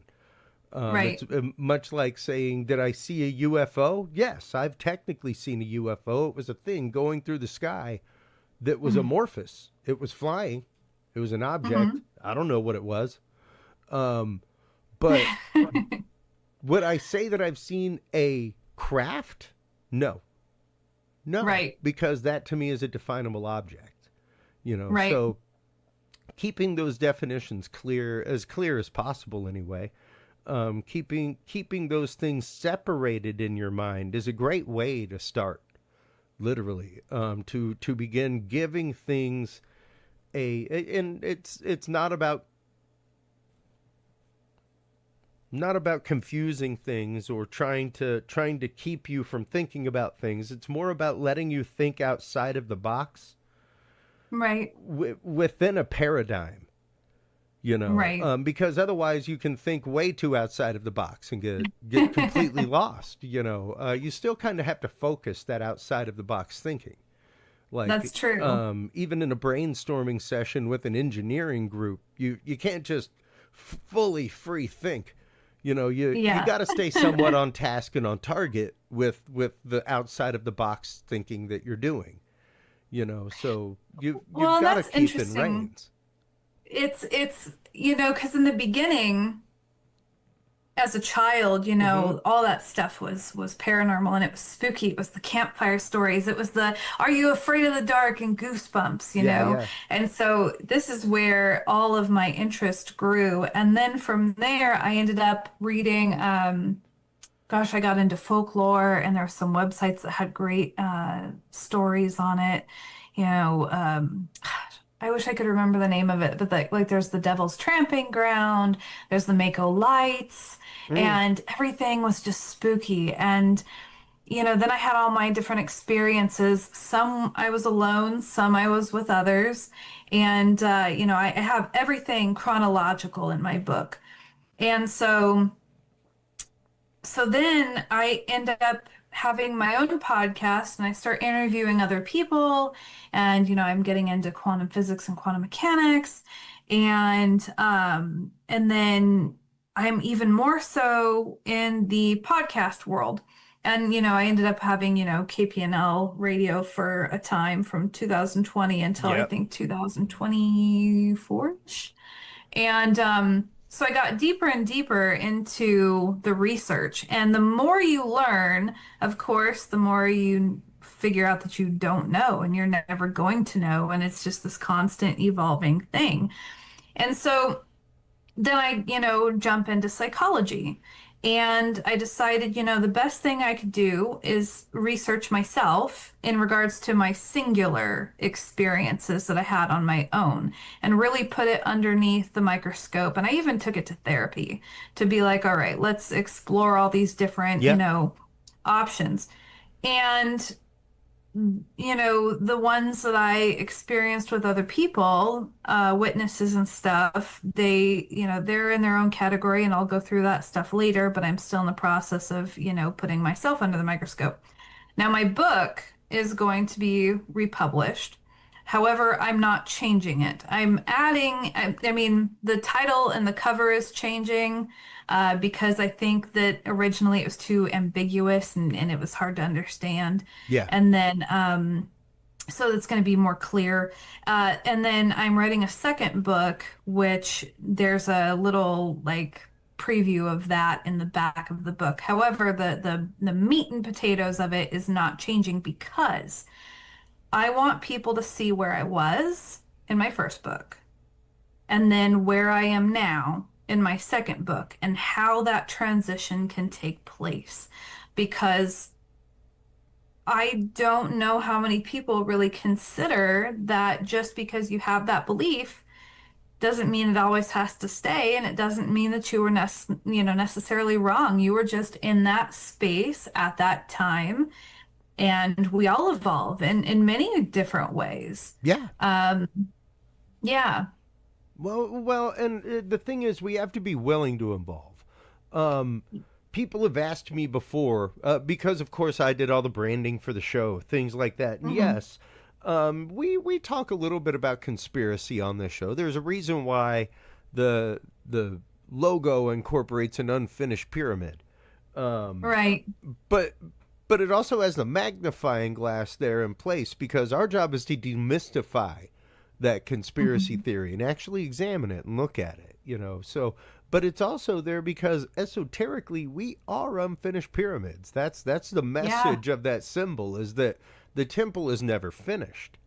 Right. It's much like saying, did I see a UFO? Yes, I've technically seen a UFO. It was a thing going through the sky that was amorphous. It was flying. It was an object. I don't know what it was. But would I say that I've seen a craft? No. Right. Because that to me is a definable object. Right. So keeping those definitions clear as possible anyway. Keeping those things separated in your mind is a great way to start, literally, to begin giving things and it's not about confusing things or trying to keep you from thinking about things. It's more about letting you think outside of the box, right, within a paradigm. Right. Because otherwise you can think way too outside of the box and get completely lost. You still kind of have to focus that outside of the box thinking. Like, that's true. Even in a brainstorming session with an engineering group, you can't just fully free think. You got to stay somewhat on task and on target with the outside of the box thinking that you're doing. So you've got to keep in reins. It's because in the beginning, as a child, all that stuff was paranormal, and it was spooky. It was the campfire stories. It was the "Are you afraid of the dark?" and Goosebumps, Yeah. And so this is where all of my interest grew. And then from there, I ended up reading. I got into folklore, and there were some websites that had great stories on it. I wish I could remember the name of it, but there's the Devil's Tramping Ground, there's the Mako Lights, and everything was just spooky. And, then I had all my different experiences. Some I was alone, some I was with others. And, I have everything chronological in my book. And so then I end up having my own podcast, and I start interviewing other people, and I'm getting into quantum physics and quantum mechanics, and then I'm even more so in the podcast world. And I ended up having KPNL radio for a time from 2020 until I think 2024. And So I got deeper and deeper into the research. And the more you learn, of course, the more you figure out that you don't know and you're never going to know. And it's just this constant evolving thing. And so then I, jump into psychology. And I decided, the best thing I could do is research myself in regards to my singular experiences that I had on my own and really put it underneath the microscope. And I even took it to therapy to be like, all right, let's explore all these different, Yeah. options. And the ones that I experienced with other people, witnesses and stuff, they're in their own category, and I'll go through that stuff later, but I'm still in the process of, putting myself under the microscope. Now, my book is going to be republished. However, I'm not changing it. I'm adding, I mean, the title and the cover is changing because I think that originally it was too ambiguous and it was hard to understand. Yeah. And then, so it's going to be more clear. And then I'm writing a second book, which there's a little like preview of that in the back of the book. However, the meat and potatoes of it is not changing because I want people to see where I was in my first book and then where I am now in my second book and how that transition can take place. Because I don't know how many people really consider that just because you have that belief doesn't mean it always has to stay, and it doesn't mean that you were necessarily wrong. You were just in that space at that time, and we all evolve in many different ways. Yeah. Yeah. Well, and the thing is, we have to be willing to evolve. People have asked me before, because of course I did all the branding for the show, things like that. And yes, we talk a little bit about conspiracy on this show. There's a reason why the logo incorporates an unfinished pyramid. Right. But it also has the magnifying glass there in place because our job is to demystify that conspiracy theory and actually examine it and look at it, So, but it's also there because esoterically we are unfinished pyramids. That's the message of that symbol, is that the temple is never finished.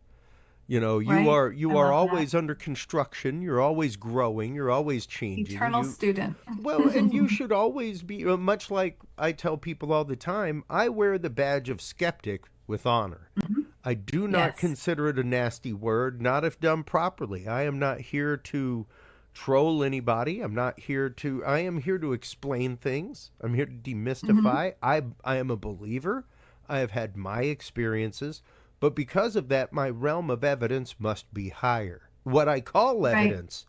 Right. You I are love always that. under construction. You're always growing. You're always changing. Eternal student. Well, and you should always be, much like I tell people all the time, I wear the badge of skeptic with honor. I do not Yes. consider it a nasty word, not if done properly. I am not here to troll anybody. I am here to explain things. I'm here to demystify. I am a believer. I have had my experiences, but because of that, my realm of evidence must be higher. What I call Right. evidence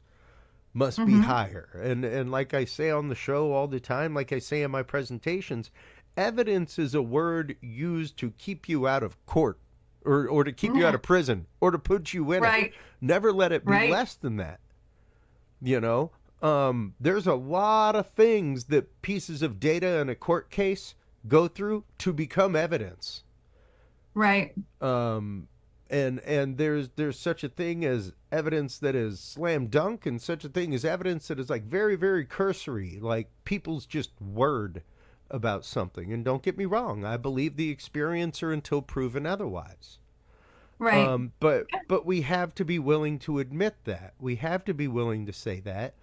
must be higher. And like I say on the show all the time, like I say in my presentations, evidence is a word used to keep you out of court or to keep you out of prison or to put you in it. Right. Never let it be Right. less than that. There's a lot of things that pieces of data in a court case go through to become evidence. Right. And there's such a thing as evidence that is slam dunk and such a thing as evidence that is like very, very cursory, like people's just word about something. And don't get me wrong, I believe the experiencer until proven otherwise. Right. But we have to be willing to admit that. We have to be willing to say that.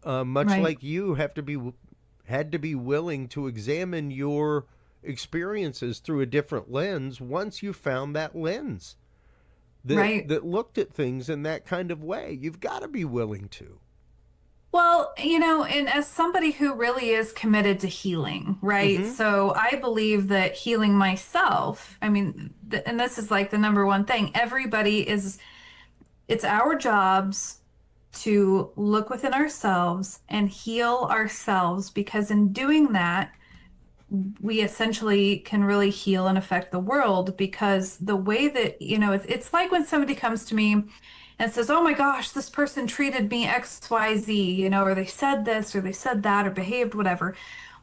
Much Right. like you had to be willing to examine your experiences through a different lens once you found that lens Right. that looked at things in that kind of way. You've got to be willing to. Well, and as somebody who really is committed to healing, right? So I believe that healing myself, I mean, and this is like the number one thing. It's our jobs to look within ourselves and heal ourselves, because in doing that, we essentially can really heal and affect the world. Because the way that, it's like when somebody comes to me and says, oh my gosh, this person treated me XYZ, or they said this or they said that or behaved whatever.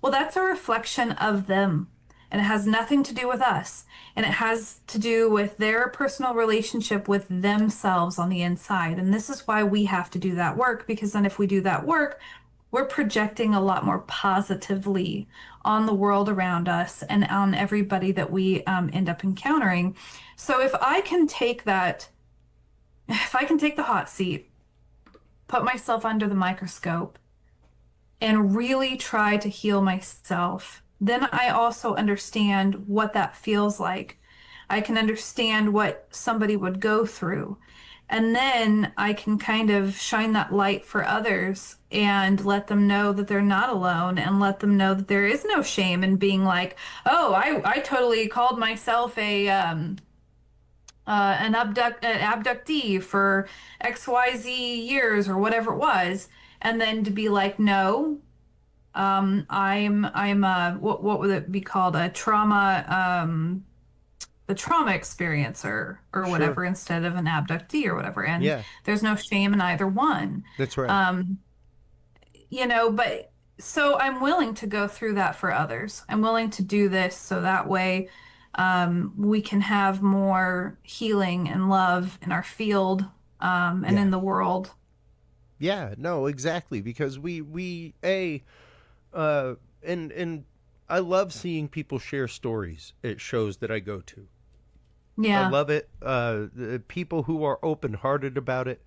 Well, that's a reflection of them. And it has nothing to do with us. And it has to do with their personal relationship with themselves on the inside. And this is why we have to do that work, because then if we do that work, we're projecting a lot more positively on the world around us and on everybody that we end up encountering. So if I can take the hot seat, put myself under the microscope, and really try to heal myself, then I also understand what that feels like. I can understand what somebody would go through. And then I can kind of shine that light for others and let them know that they're not alone and let them know that there is no shame in being like, oh, I totally called myself an abductee for XYZ years or whatever it was. And then to be like, no, I'm what would it be called? The trauma experiencer or Sure. whatever instead of an abductee or whatever. And Yeah, there's no shame in either one. that's right. Um, but so I'm willing to go through that for others. I'm willing to do this so that way we can have more healing and love in our field and Yeah. in the world. Yeah, no, exactly. Because uh, and I love seeing people share stories at shows that I go to. I Yeah. love it. The people who are open hearted about it.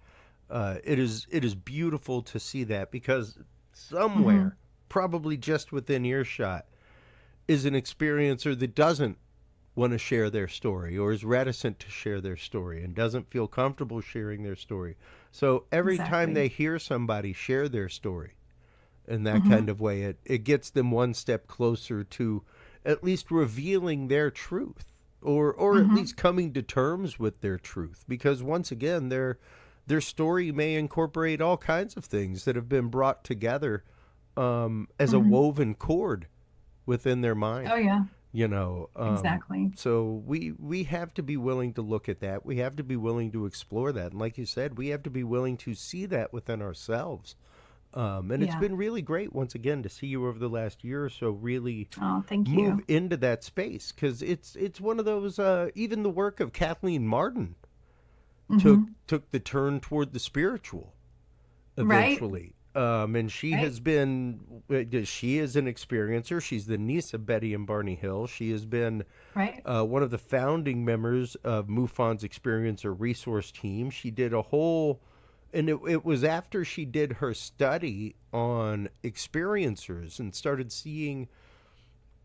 It is beautiful to see that because Hmm. somewhere, probably just within earshot, is an experiencer that doesn't want to share their story or is reticent to share their story and doesn't feel comfortable sharing their story. So every time Exactly. they hear somebody share their story in that kind Hmm. of way, it gets them one step closer to at least revealing their truth or at Hmm. least coming to terms with their truth because once again their story may incorporate all kinds of things that have been brought together as a Hmm. woven cord within their mind, Oh, yeah. you know. Exactly. So we have to be willing to look at that. We have to be willing to explore that, and like you said, we have to be willing to see that within ourselves. And it's Yeah. been really great once again to see you over the last year or so really Oh, thank move you. into that space because it's one of those. Even the work of Kathleen Martin Hmm. took the turn toward the spiritual Right. eventually. And Right. she is an experiencer. She's the niece of Betty and Barney Hill. She has been Right. one of the founding members of MUFON's Experiencer Resource Team. She did a whole, and it was after she did her study on experiencers and started seeing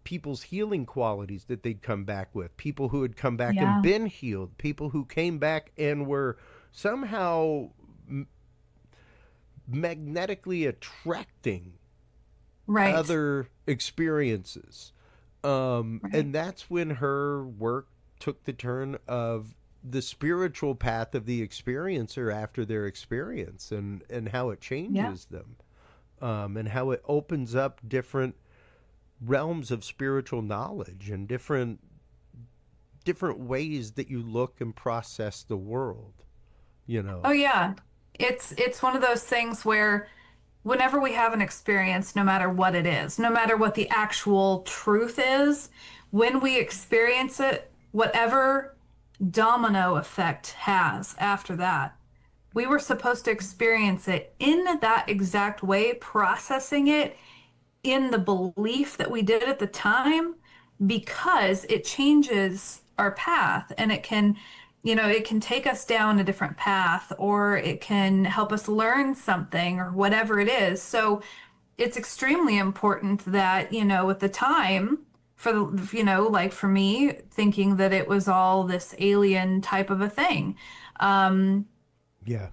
people's healing qualities that they'd come back with, people who had come back and Yeah. been healed, people who came back and were somehow magnetically attracting Right. other experiences. Right. And that's when her work took the turn of the spiritual path of the experiencer after their experience and how it Yeah. changes them, and how it opens up different realms of spiritual knowledge and different ways that you look and process the world, you Oh, know. yeah. It's one of those things where whenever we have an experience, no matter what it is, no matter what the actual truth is, when we experience it, whatever domino effect has after that, we were supposed to experience it in that exact way, processing it in the belief that we did at the time because it changes our path and it can take us down a different path or it can help us learn something or whatever it is. So it's extremely important that, at the time for like for me thinking that it was all this alien type of a thing. Um, Yeah.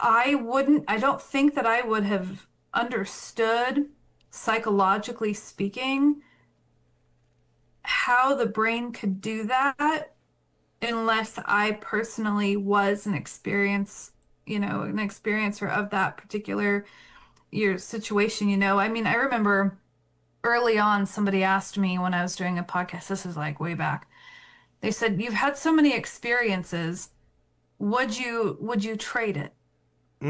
I don't think that I would have understood, psychologically speaking, how the brain could do that unless I personally was an experiencer of that particular your situation, I mean, I remember early on somebody asked me when I was doing a podcast, this is like way back. They said, "You've had so many experiences, would you trade it?"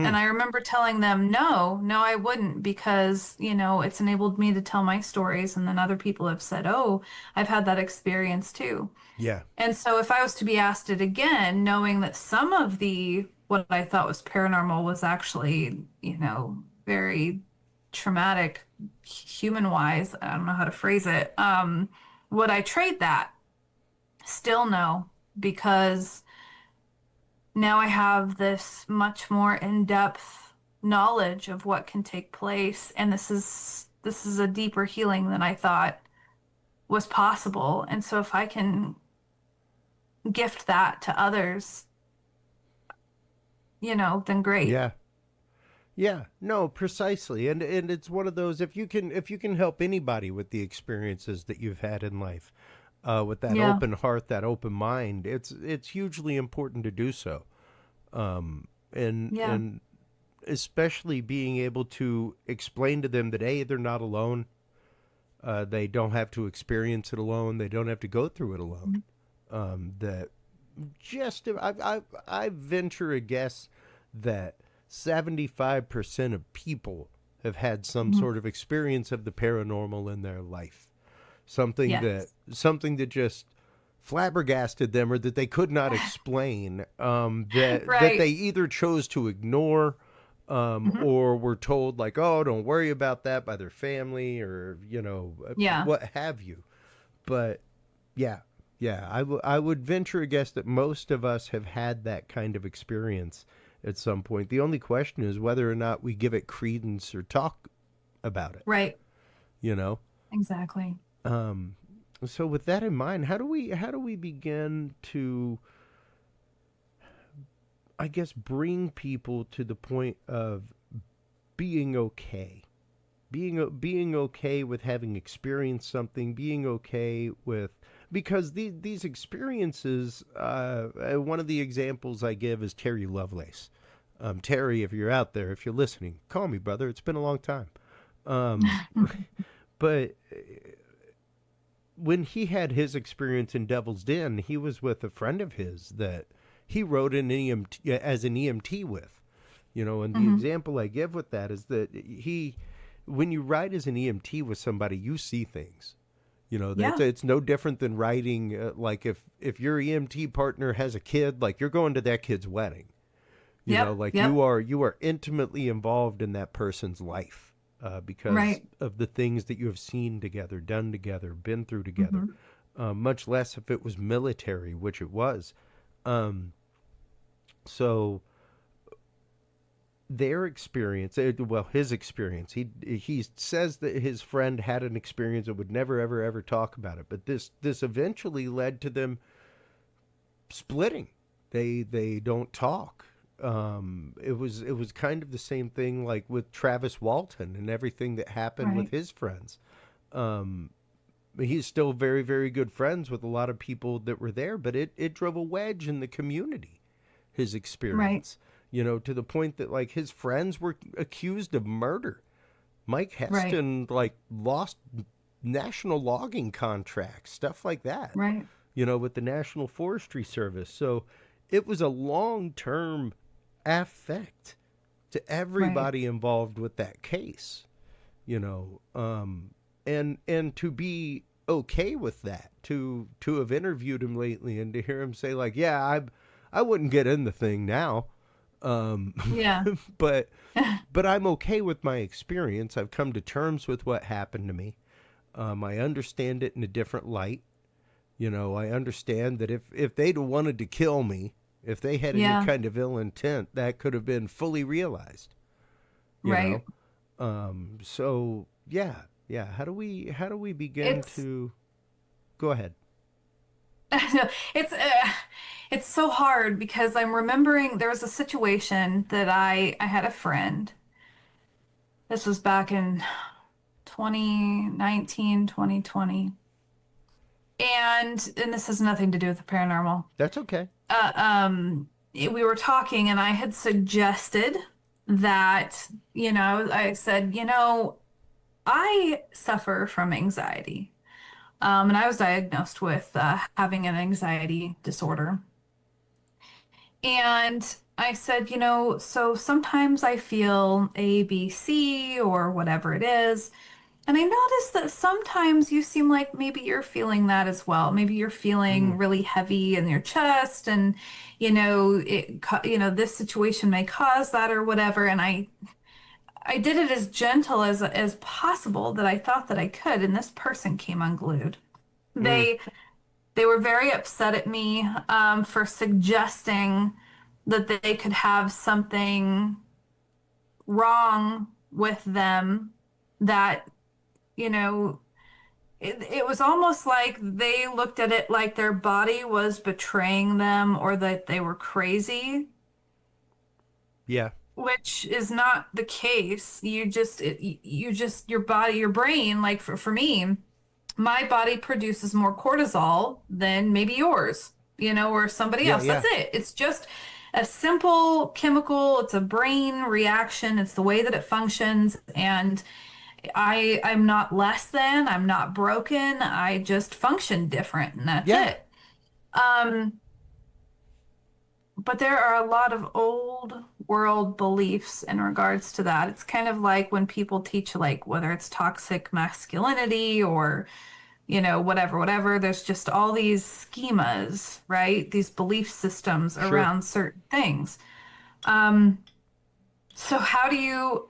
And Mm, I remember telling them, no, no, I wouldn't because, it's enabled me to tell my stories. And then other people have said, oh, I've had that experience too. yeah. And so if I was to be asked it again, knowing that some of what I thought was paranormal was actually, very traumatic human wise. I don't know how to phrase it. Would I trade that? Still no, because now I have this much more in-depth knowledge of what can take place, and this is a deeper healing than I thought was possible. And so if I can gift that to others, then great. Yeah. Yeah, no, precisely. And it's one of those, if you can help anybody with the experiences that you've had in life, with that Yeah. open heart, that open mind, it's hugely important to do so. Yeah. And especially being able to explain to them that A, they're not alone. They don't have to experience it alone. They don't have to go through it alone. That just I venture a guess that 75% of people have had some Mhm. sort of experience of the paranormal in their life. Something that Yes. something that just flabbergasted them, or that they could not explain, that they Right. either chose to ignore, Hmm. or were told like, oh, don't worry about that, by their family, or Yeah. what have you. But yeah, yeah, I would venture a guess that most of us have had that kind of experience at some point. The only question is whether or not we give it credence or talk about it, Right. you know? Exactly. Um, so with that in mind, how do we begin to, I guess, bring people to the point of being okay? Being okay with having experienced something, being okay with, because these experiences, one of the examples I give is Terry Lovelace. Terry, if you're out there, if you're listening, call me, brother. It's been a long time. Um, but when he had his experience in Devil's Den, he was with a friend of his that he wrote an EMT, as an EMT with. And the Hmm. example I give with that is that when you ride as an EMT with somebody, you see things. That Yeah. it's no different than riding, like if your EMT partner has a kid, like you're going to that kid's wedding. Yep. Like Yep. you are intimately involved in that person's life, because Right. of the things that you have seen together, done together, been through together. Hmm. Much less if it was military, which it was. Um, so their experience, well, his experience, he says that his friend had an experience and would never ever ever talk about it, but this eventually led to them splitting. They don't talk. It was kind of the same thing like with Travis Walton and everything that happened with Right. his friends. Um, he's still very very good friends with a lot of people that were there, but it drove a wedge in the community, his Right. experience, to the point that like his friends were accused of murder. Mike Right. Heston like lost national logging contracts, stuff like that, Right. with the National Forestry Service. So it was a long-term effect to Right. everybody involved with that case, you know. And to be okay with that, to have interviewed him lately and to hear him say like, yeah, I wouldn't get in the thing now. Um, Yeah. but but I'm okay with my experience. I've come to terms with what happened to me. I understand it in a different light. I understand that if they'd wanted to kill me, if they had any Yeah. kind of ill intent, that could have been fully realized. You know. Right. So yeah, yeah. How do we begin It's to go ahead? it's it's so hard because I'm remembering there was a situation that I had a friend. This was back in 2019, 2020. And this has nothing to do with the paranormal. That's okay. We were talking and I had suggested that, I said, I suffer from anxiety. And I was diagnosed with having an anxiety disorder. And I said, so sometimes I feel A, B, C, or whatever it is. And I noticed that sometimes you seem like maybe you're feeling that as well. Maybe you're Mm, feeling really heavy in your chest, and this situation may cause that or whatever. And I did it as gentle as possible that I thought that I could, and this person came unglued. Mm, They they were very upset at me for suggesting that they could have something wrong with them that, you know, it was almost like they looked at it like their body was betraying them or that they were crazy, yeah. which is not the case. You just, your body, your brain, like for me, my body produces more cortisol than maybe yours, or somebody Yeah. else. Yeah. That's it. It's just a simple chemical. It's a brain reaction. It's the way that it functions. And I'm not less than, I'm not broken. I just function different, and that's Yeah. it. Um, but there are a lot of old world beliefs in regards to that. It's kind of like when people teach, like, whether it's toxic masculinity or, whatever, there's just all these schemas, right? These belief systems Sure. around certain things. Um, so how do you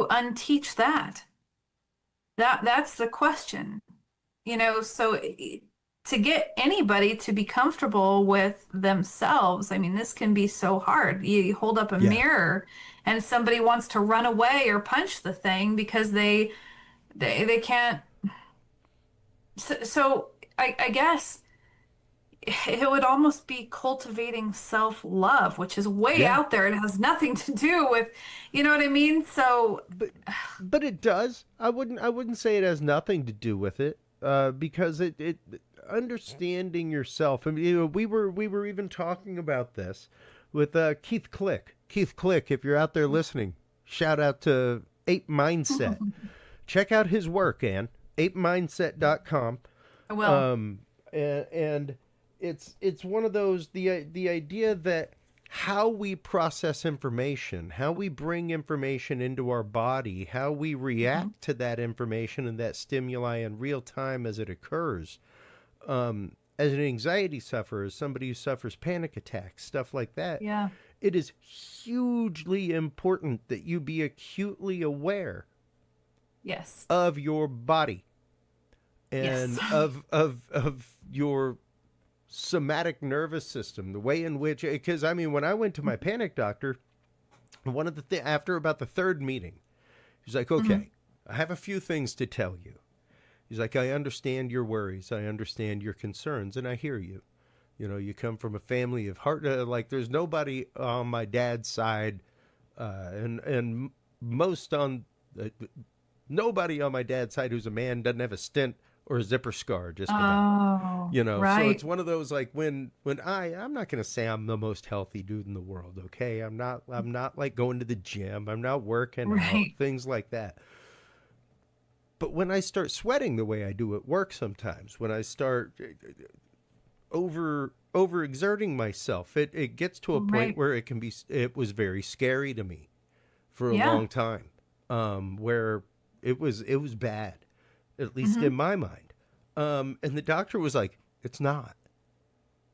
unteach that? That's the question. So to get anybody to be comfortable with themselves, I mean, this can be so hard. You hold up a Yeah. mirror and somebody wants to run away or punch the thing because they can't. So I guess it would almost be cultivating self-love, which is way Yeah. out there. It has nothing to do with, you know what I mean? So But it does. I wouldn't say it has nothing to do with it. Because it understanding yourself. I mean, we were even talking about this with Keith Click. Keith Click, if you're out there listening, shout out to Ape Mindset. Check out his work, Ann. ApeMindset.com. well, And it's one of those, the idea that how we process information, how we bring information into our body, how we mhm. react to that information and that stimuli in real time as it occurs. As an anxiety sufferer, as somebody who suffers panic attacks, stuff like that, Yeah. it is hugely important that you be acutely aware Yes. of your body Yes. and of your somatic nervous system, the way in which, because I mean, when I went to my panic doctor, one of the after about the third meeting, he's like, Mhm. "Okay, I have a few things to tell you." He's like, "I understand your worries, I understand your concerns, and I hear you. You know, you come from a family of heart. Like, there's nobody on my dad's side, and most on uh, nobody on my dad's side who's a man doesn't have a stent or a zipper scar, just about." Oh, You know, so it's right. one of those, like, when I'm not going to say I'm the most healthy dude in the world, okay? I'm not like going to the gym, I'm not working out, Right. things like that. But when I start sweating the way I do at work sometimes, when I start overexerting myself, it gets to a point Right. where it was very scary to me for a Yeah. long time. Where it was bad, at least in Hmm. my mind. And the doctor was like, "It's not.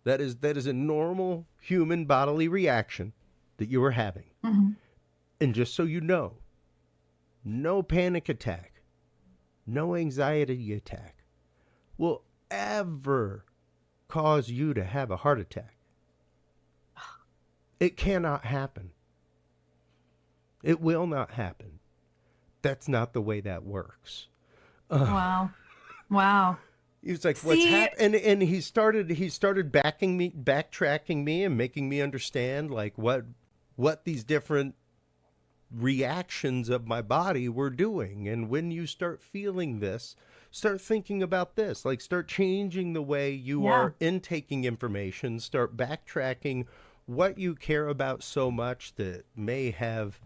That is a normal human bodily reaction that you are having. Hmm. And just so you know, no panic attack, no anxiety attack will ever cause you to have a heart attack. It cannot happen. It will not happen. That's not the way that works." Wow. Wow. He was like, "What's See, happened?" And he started backtracking me, and making me understand, like, what these different reactions of my body were doing. And when you start feeling this, start thinking about this. Like, start changing the way you yeah. are intaking information. Start backtracking what you care about so much that may have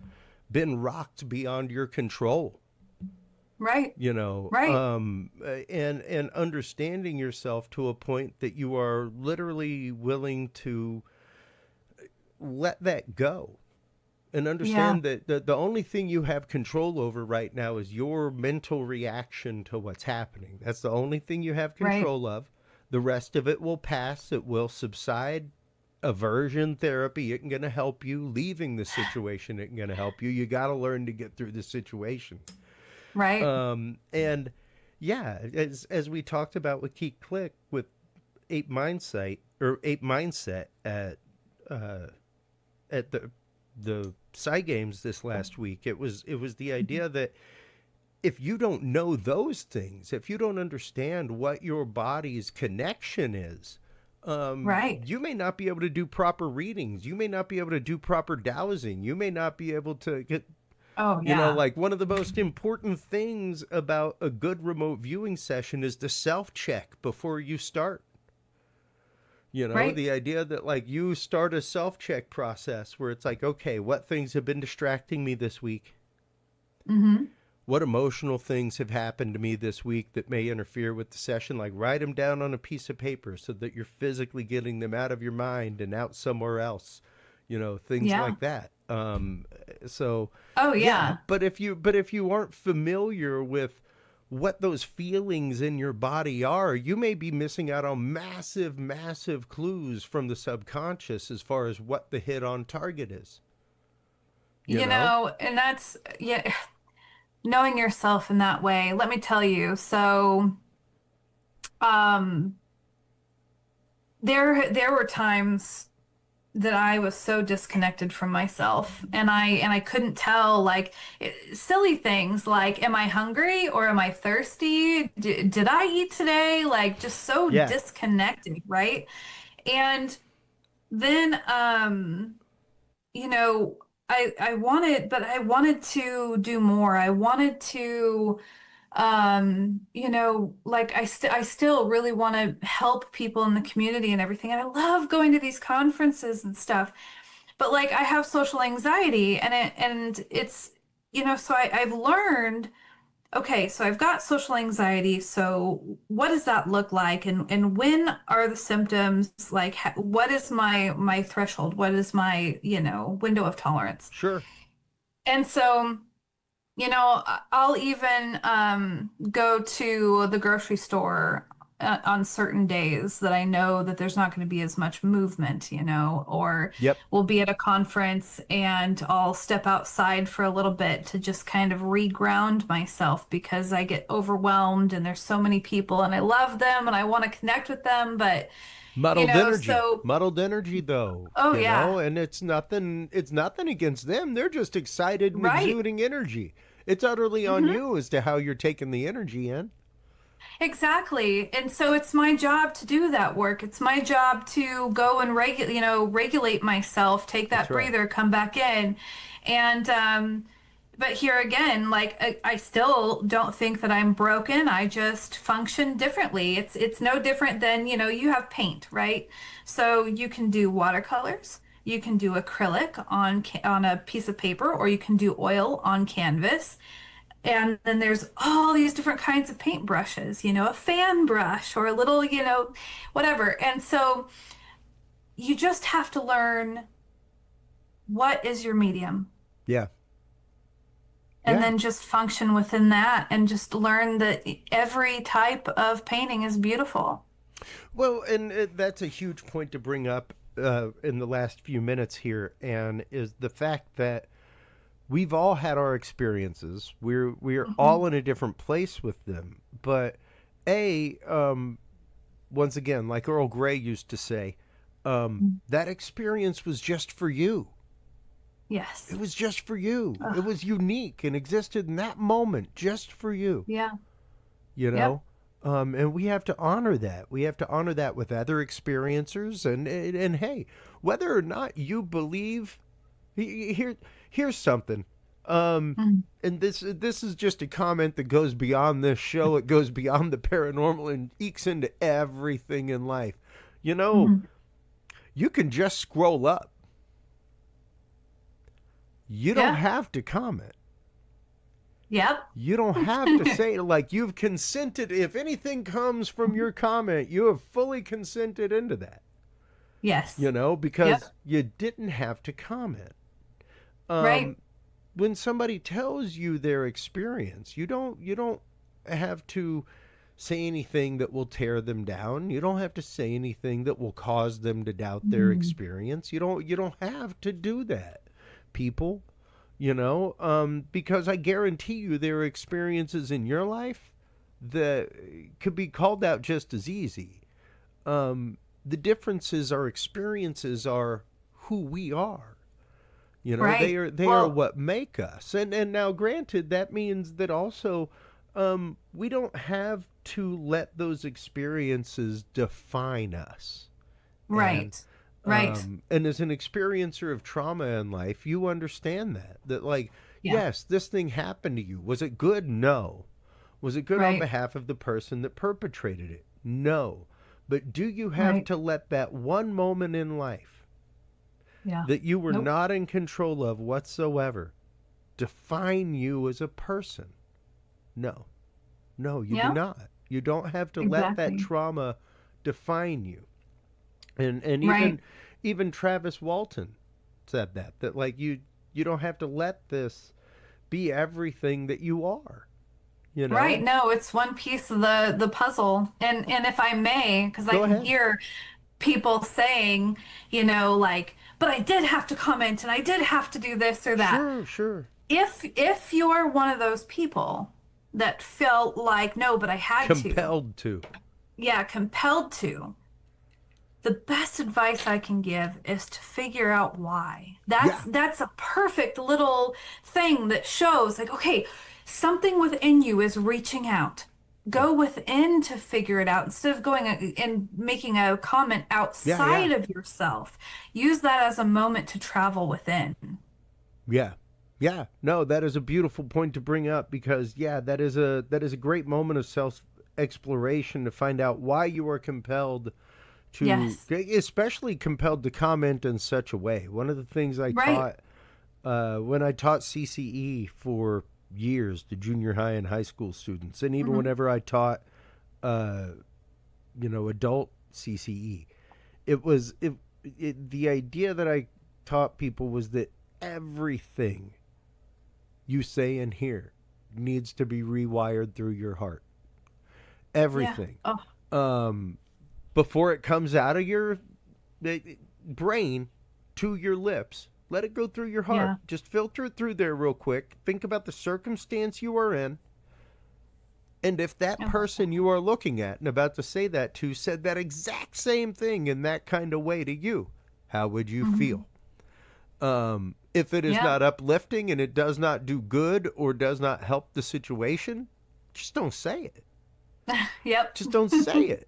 been rocked beyond your control. Right. Right. And understanding yourself to a point that you are literally willing to let that go, and Yeah. understand that the only thing you have control over right now is your mental reaction to what's happening. That's the only thing you have Right. control of. The rest of it will pass, it will subside, aversion therapy isn't going to help you. Leaving the situation isn't going to help you. You got to learn to get through the situation. Right. And yeah, as we talked about with Keith Click with Ape Mindset at the Psy Games this last week, it was the idea that if you don't know those things, if you don't understand what your body's connection is, Right. you may not be able to do proper readings. You may not be able to do proper dowsing. You may not be able to get, Oh, yeah. like one of the most important things about a good remote viewing session is the self-check before you start. Right. The idea that like you start a self-check process where it's like, okay, what things have been distracting me this week? Mm-hmm. What emotional things have happened to me this week that may interfere with the session? Like write them down on a piece of paper so that you're physically getting them out of your mind and out somewhere else, things Yeah. like that. So Oh, yeah, yeah. but if you aren't familiar with what those feelings in your body are, you may be missing out on massive, massive clues from the subconscious as far as what the hit on target is. And that's, yeah, knowing yourself in that way. Let me tell you. So, um, there were times that I was so disconnected from myself, and I couldn't tell, like, silly things like, am I hungry or am I thirsty? Did I eat today? Like, just so Yeah, disconnected, right? And then, you know, I wanted to do more. I wanted to, like I still really want to help people in the community and everything. And I love going to these conferences and stuff. But like I have social anxiety and it's, so I've learned, okay, so I've got social anxiety. So what does that look like? And when are the symptoms? Like, what is my threshold? What is my, window of tolerance? sure. And so, I'll even go to the grocery store on certain days that I know that there's not going to be as much movement, or Yep. we'll be at a conference and I'll step outside for a little bit to just kind of reground myself because I get overwhelmed and there's so many people and I love them and I want to connect with them, but so, Muddled energy though, oh yeah, and it's nothing against them. They're just excited and right. exuding energy. It's utterly on Mm-hmm. you as to how you're taking the energy in. Exactly. And so it's my job to do that work. It's my job to go and regulate myself, take That's that right. breather, come back in. And but here again, like I still don't think that I'm broken. I just function differently. It's no different than, you have paint, right? So you can do watercolors, you can do acrylic on a piece of paper, or you can do oil on canvas. And then there's all these different kinds of paint brushes, a fan brush or a little, whatever. And so you just have to learn what is your medium Yeah. and Yeah. then just function within that and just learn that every type of painting is beautiful. Well, and that's a huge point to bring up in the last few minutes here, and is the fact that we've all had our experiences. We're Hmm. all in a different place with them. But a once again, like Earl Grey used to say, that experience was just for you. It Yes. was just for you. It Ugh. was unique and existed in that moment, just for you. Yeah. You Yep. know, and we have to honor that. We have to honor that with other experiencers, and hey, whether or not you believe, here here's something. Mm. And this is just a comment that goes beyond this show. It goes beyond the paranormal and ekes into everything in life. You know, Mhm. you can just scroll up. You don't Yeah. have to comment. Yep. You don't have to say it. Like, you've consented. If anything comes from your comment, you have fully consented into that. Yes. Yep. Because you didn't have to comment. Right. Um, when somebody tells you their experience, you don't have to say anything that will tear them down. You don't have to say anything that will cause them to doubt their experience. You don't have to do that, people. Because I guarantee you there are experiences in your life that could be called out just as easy. The differences, our experiences are who we are. They Right. are Well, what make us. And now, granted, that means that also we don't have to let those experiences define us. And right. Right. and as an experiencer of trauma in life, you understand that like, Yeah. yes, this thing happened to you. Was it good? No. Was it good on Right. behalf of the person that perpetrated it? No. But do you have Right. to let that one moment in life Yeah. that you were Nope. not in control of whatsoever define you as a person? No. No, you do Yeah. not. You don't have to let that Exactly. trauma define you. And Right. even Travis Walton said that like you don't have to let this be everything that you are, you Right. know? No, it's one piece of the puzzle. And if I may, because I Go can ahead. hear people saying, like, but I did have to comment and I did have to do this or that. Sure, sure. If you're one of those people that felt like, no, but I had to, Compelled to. yeah, compelled to, the best advice I can give is to figure out why. Yeah. That's a perfect little thing that shows like, okay, something within you is reaching out. Yeah. Go within to figure it out instead of going and making a comment Yeah, yeah. outside of yourself. Use that as a moment to travel within. Yeah. Yeah. No, that is a beautiful point to bring up because yeah, that is a great moment of self exploration to find out why you are compelled to, Yes. especially compelled to comment in such a way. One of the things I Right. taught when I taught CCE for years to junior high and high school students, and even Hmm. whenever I taught, uh, adult CCE, it was the idea that I taught people was that everything you say and hear needs to be rewired through your heart. Yeah. Everything. Oh, Um, Before it comes out of your uh, brain to your lips. Let it go through your heart. yeah. Just filter it through there real quick. Think about the circumstance you are in. And if that I love person you are looking at and about to say that to said that exact same thing in that kind of way to you, how would you that. Hmm. feel? If it is Yeah. not uplifting and it does not do good or does not help the situation, just don't say it. Yep. Just don't say it.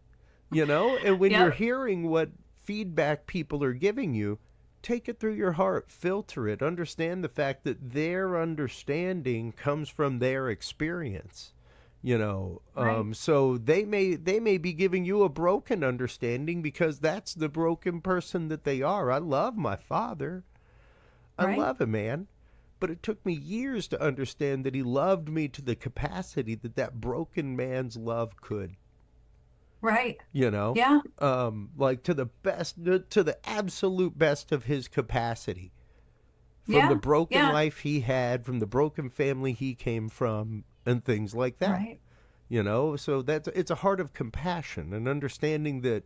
And when you're Yep. hearing what feedback people are giving you, take it through your heart, filter it, understand the fact that their understanding comes from their experience. Right. So they may be giving you a broken understanding because that's the broken person that they are. I love my father. I Right. love him, man. But it took me years to understand that he loved me to the capacity that that broken man's love could. Right. you know Yeah. like to the best, to the absolute best of his capacity, from the Yeah. broken Yeah. life he had, from the broken family he came from, and things like that. Right. So it's a heart of compassion and understanding that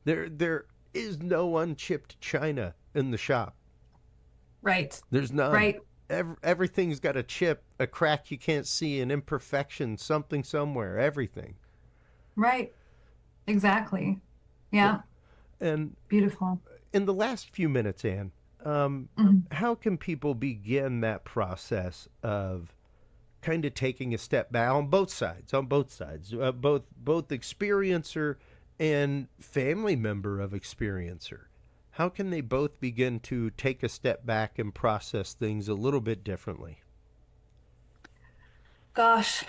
there is no unchipped china in the shop. Right. There's none. Right. Everything's got a chip, a crack you can't see, an imperfection, something somewhere, everything. Right. Exactly. Yeah. And Beautiful. in the last few minutes, Anne, Mhm. how can people begin that process of kind of taking a step back on both sides, both experiencer and family member of experiencer? How can they both begin to take a step back and process things a little bit differently? Gosh,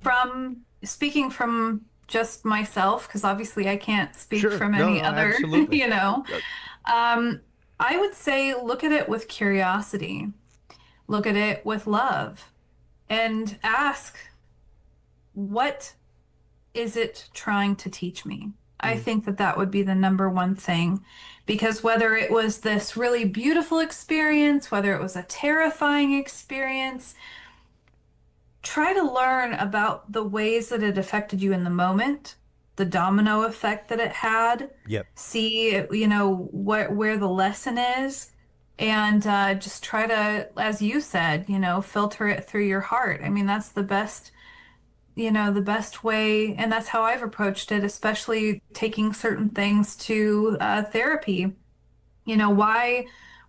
from speaking from just myself, because obviously I can't speak Sure. from No, any no, other, absolutely. Uh, um, I would say look at it with curiosity, look at it with love, and ask, what is it trying to teach me? I mm, think that that would be the number one thing, because whether it was this really beautiful experience, whether it was a terrifying experience, try to learn about the ways that it affected you in the moment, the domino effect that it had. Yep. See, where the lesson is, and just try to, as you said, filter it through your heart. I mean, that's the best way, and that's how I've approached it, especially taking certain things to therapy.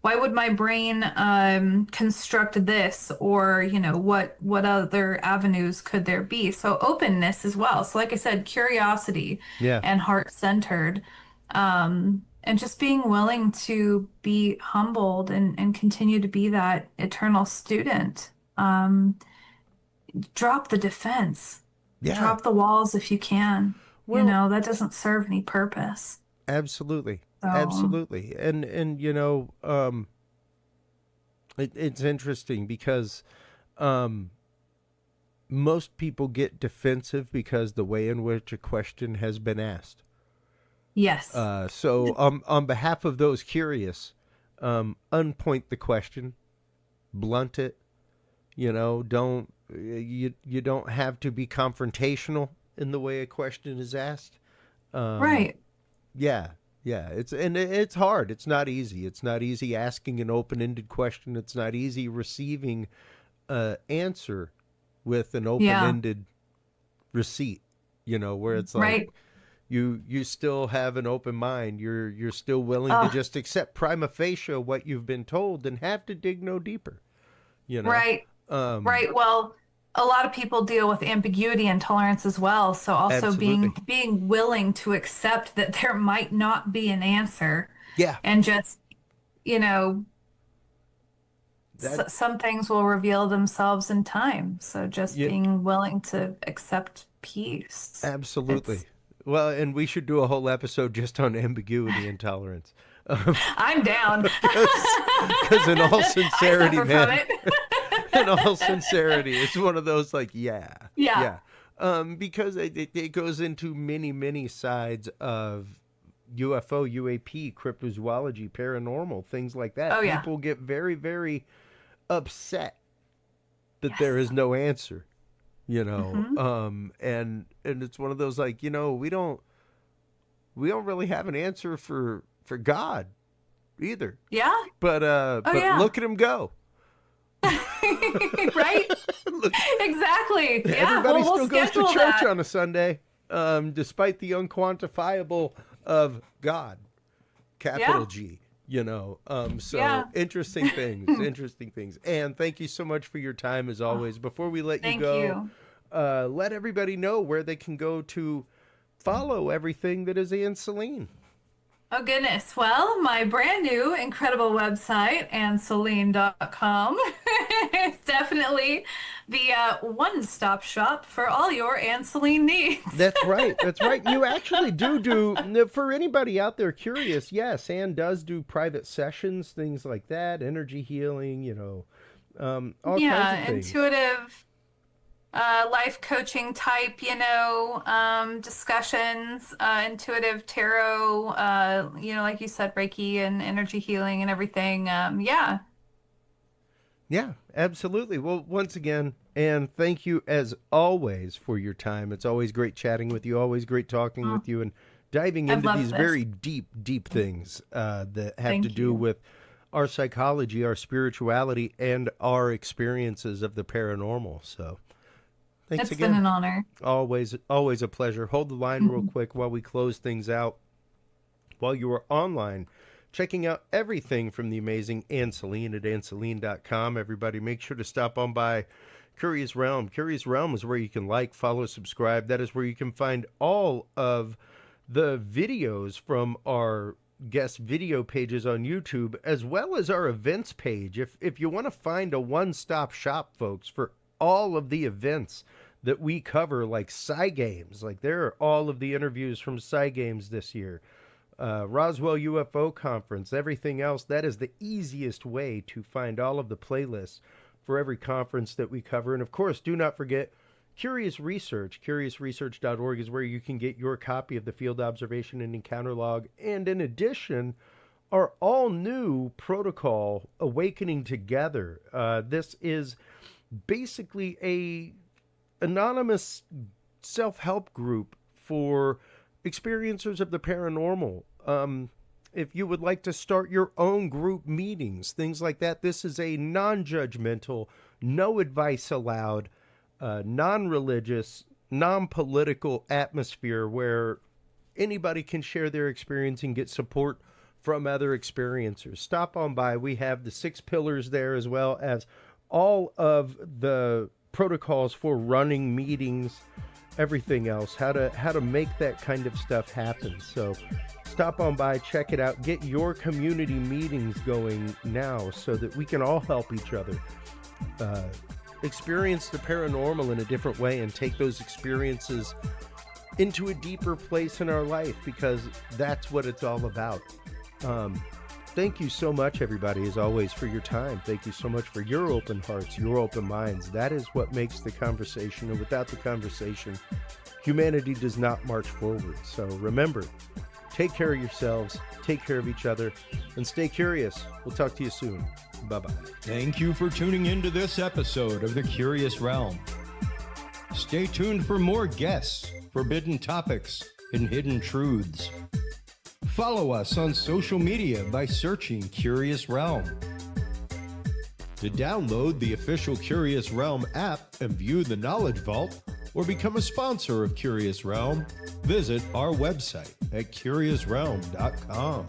Why would my brain construct this, or what other avenues could there be? So openness as well. So like I said, curiosity Yeah. and heart-centered, and just being willing to be humbled and continue to be that eternal student. Drop the defense. Yeah. Drop the walls if you can. Well, That doesn't serve any purpose. absolutely. So, Absolutely. And it's interesting because most people get defensive because the way in which a question has been asked. yes. So on behalf of those curious, unpoint the question, blunt it. Don't you don't have to be confrontational in the way a question is asked. Right. Yeah, it's hard. It's not easy. It's not easy asking an open-ended question. It's not easy receiving an answer with an open-ended receipt. Where it's like Right. you still have an open mind. You're still willing to just accept prima facie what you've been told and have to dig no deeper. Right. Right. Well, a lot of people deal with ambiguity and tolerance as well. So also Absolutely. being willing to accept that there might not be an answer, Yeah. and just, That- some things will reveal themselves in time. So just Yeah. being willing to accept peace. Absolutely. It's- Well, and we should do a whole episode just on ambiguity and tolerance. I'm down. Because in all I sincerity, suffer from man, it. in all sincerity, it's one of those like, yeah. Yeah. Because it goes into many, many sides of UFO, UAP, cryptozoology, paranormal, things like that. Oh, yeah. People get very, very upset that Yes. there is no answer, Mhm. and it's one of those like, we don't really have an answer for God either. Yeah. But yeah. look at him go. Right? Look, Exactly. Yeah. everybody we'll still goes to schedule church that. on a Sunday, despite the unquantifiable of God, capital G. So Yeah. interesting things, interesting things. And thank you so much for your time as always. Before we let you Thank go, you. let everybody know where they can go to follow everything that is Ann Selene. Oh, goodness. Well, my brand new incredible website, AnnSelene.com, is definitely the one-stop shop for all your Ann Selene needs. That's right. That's right. You actually do, for anybody out there curious, yes, Ann does do private sessions, things like that, energy healing, all kinds of things. Intuitive life coaching type, discussions, intuitive tarot, like you said, Reiki and energy healing and everything. Yeah. Yeah, absolutely. Well, once again, Ann, thank you as always for your time. It's always great chatting with you, always great talking with you and diving I've into loved these this. very deep, deep things that have Thank to do you. with our psychology, our spirituality, and our experiences of the paranormal. So thanks It's again. been an honor. Always a pleasure. Hold the line real quick while we close things out. While you are online, checking out everything from the amazing Ann Selene at AnnSelene.com. Everybody, make sure to stop on by Curious Realm. Curious Realm is where you can like, follow, subscribe. That is where you can find all of the videos from our guest video pages on YouTube, as well as our events page. If you want to find a one-stop shop, folks, for all of the events that we cover, like Games, like there are all of the interviews from Games this year, Roswell UFO Conference, everything else. That is the easiest way to find all of the playlists for every conference that we cover. And of course, do not forget Curious Research. CuriousResearch.org is where you can get your copy of the Field Observation and Encounter Log. And in addition, our all new protocol, Awakening Together. This is basically a anonymous self-help group for experiencers of the paranormal. If you would like to start your own group meetings, things like that, this is a non-judgmental, no advice allowed, non-religious, non-political atmosphere where anybody can share their experience and get support from other experiencers. Stop on by. We have the 6 pillars there, as well as all of the protocols for running meetings, everything else, how to make that kind of stuff happen. So stop on by, check it out, get your community meetings going now so that we can all help each other experience the paranormal in a different way and take those experiences into a deeper place in our life, because that's what it's all about. Thank you so much, everybody, as always, for your time. Thank you so much for your open hearts, your open minds. That is what makes the conversation, and without the conversation, humanity does not march forward. So remember, take care of yourselves, take care of each other, and stay curious. We'll talk to you soon. Bye-bye. Thank you for tuning into this episode of The Curious Realm. Stay tuned for more guests, forbidden topics, and hidden truths. Follow us on social media by searching Curious Realm. To download the official Curious Realm app and view the Knowledge Vault, or become a sponsor of Curious Realm, visit our website at curiousrealm.com.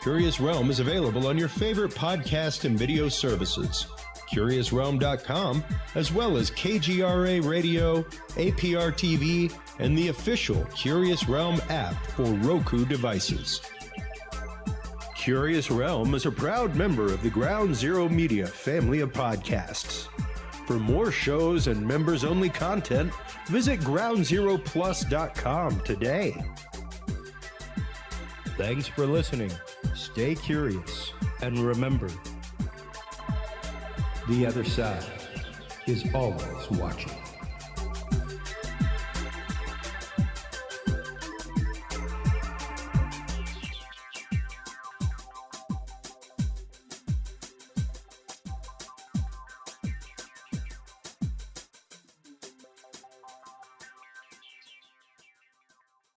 Curious Realm is available on your favorite podcast and video services, curiousrealm.com, as well as KGRA Radio, APR TV, and the official Curious Realm app for Roku devices. Curious Realm is a proud member of the Ground Zero Media family of podcasts. For more shows and members-only content, visit groundzeroplus.com today. Thanks for listening. Stay curious, and remember, the other side is always watching.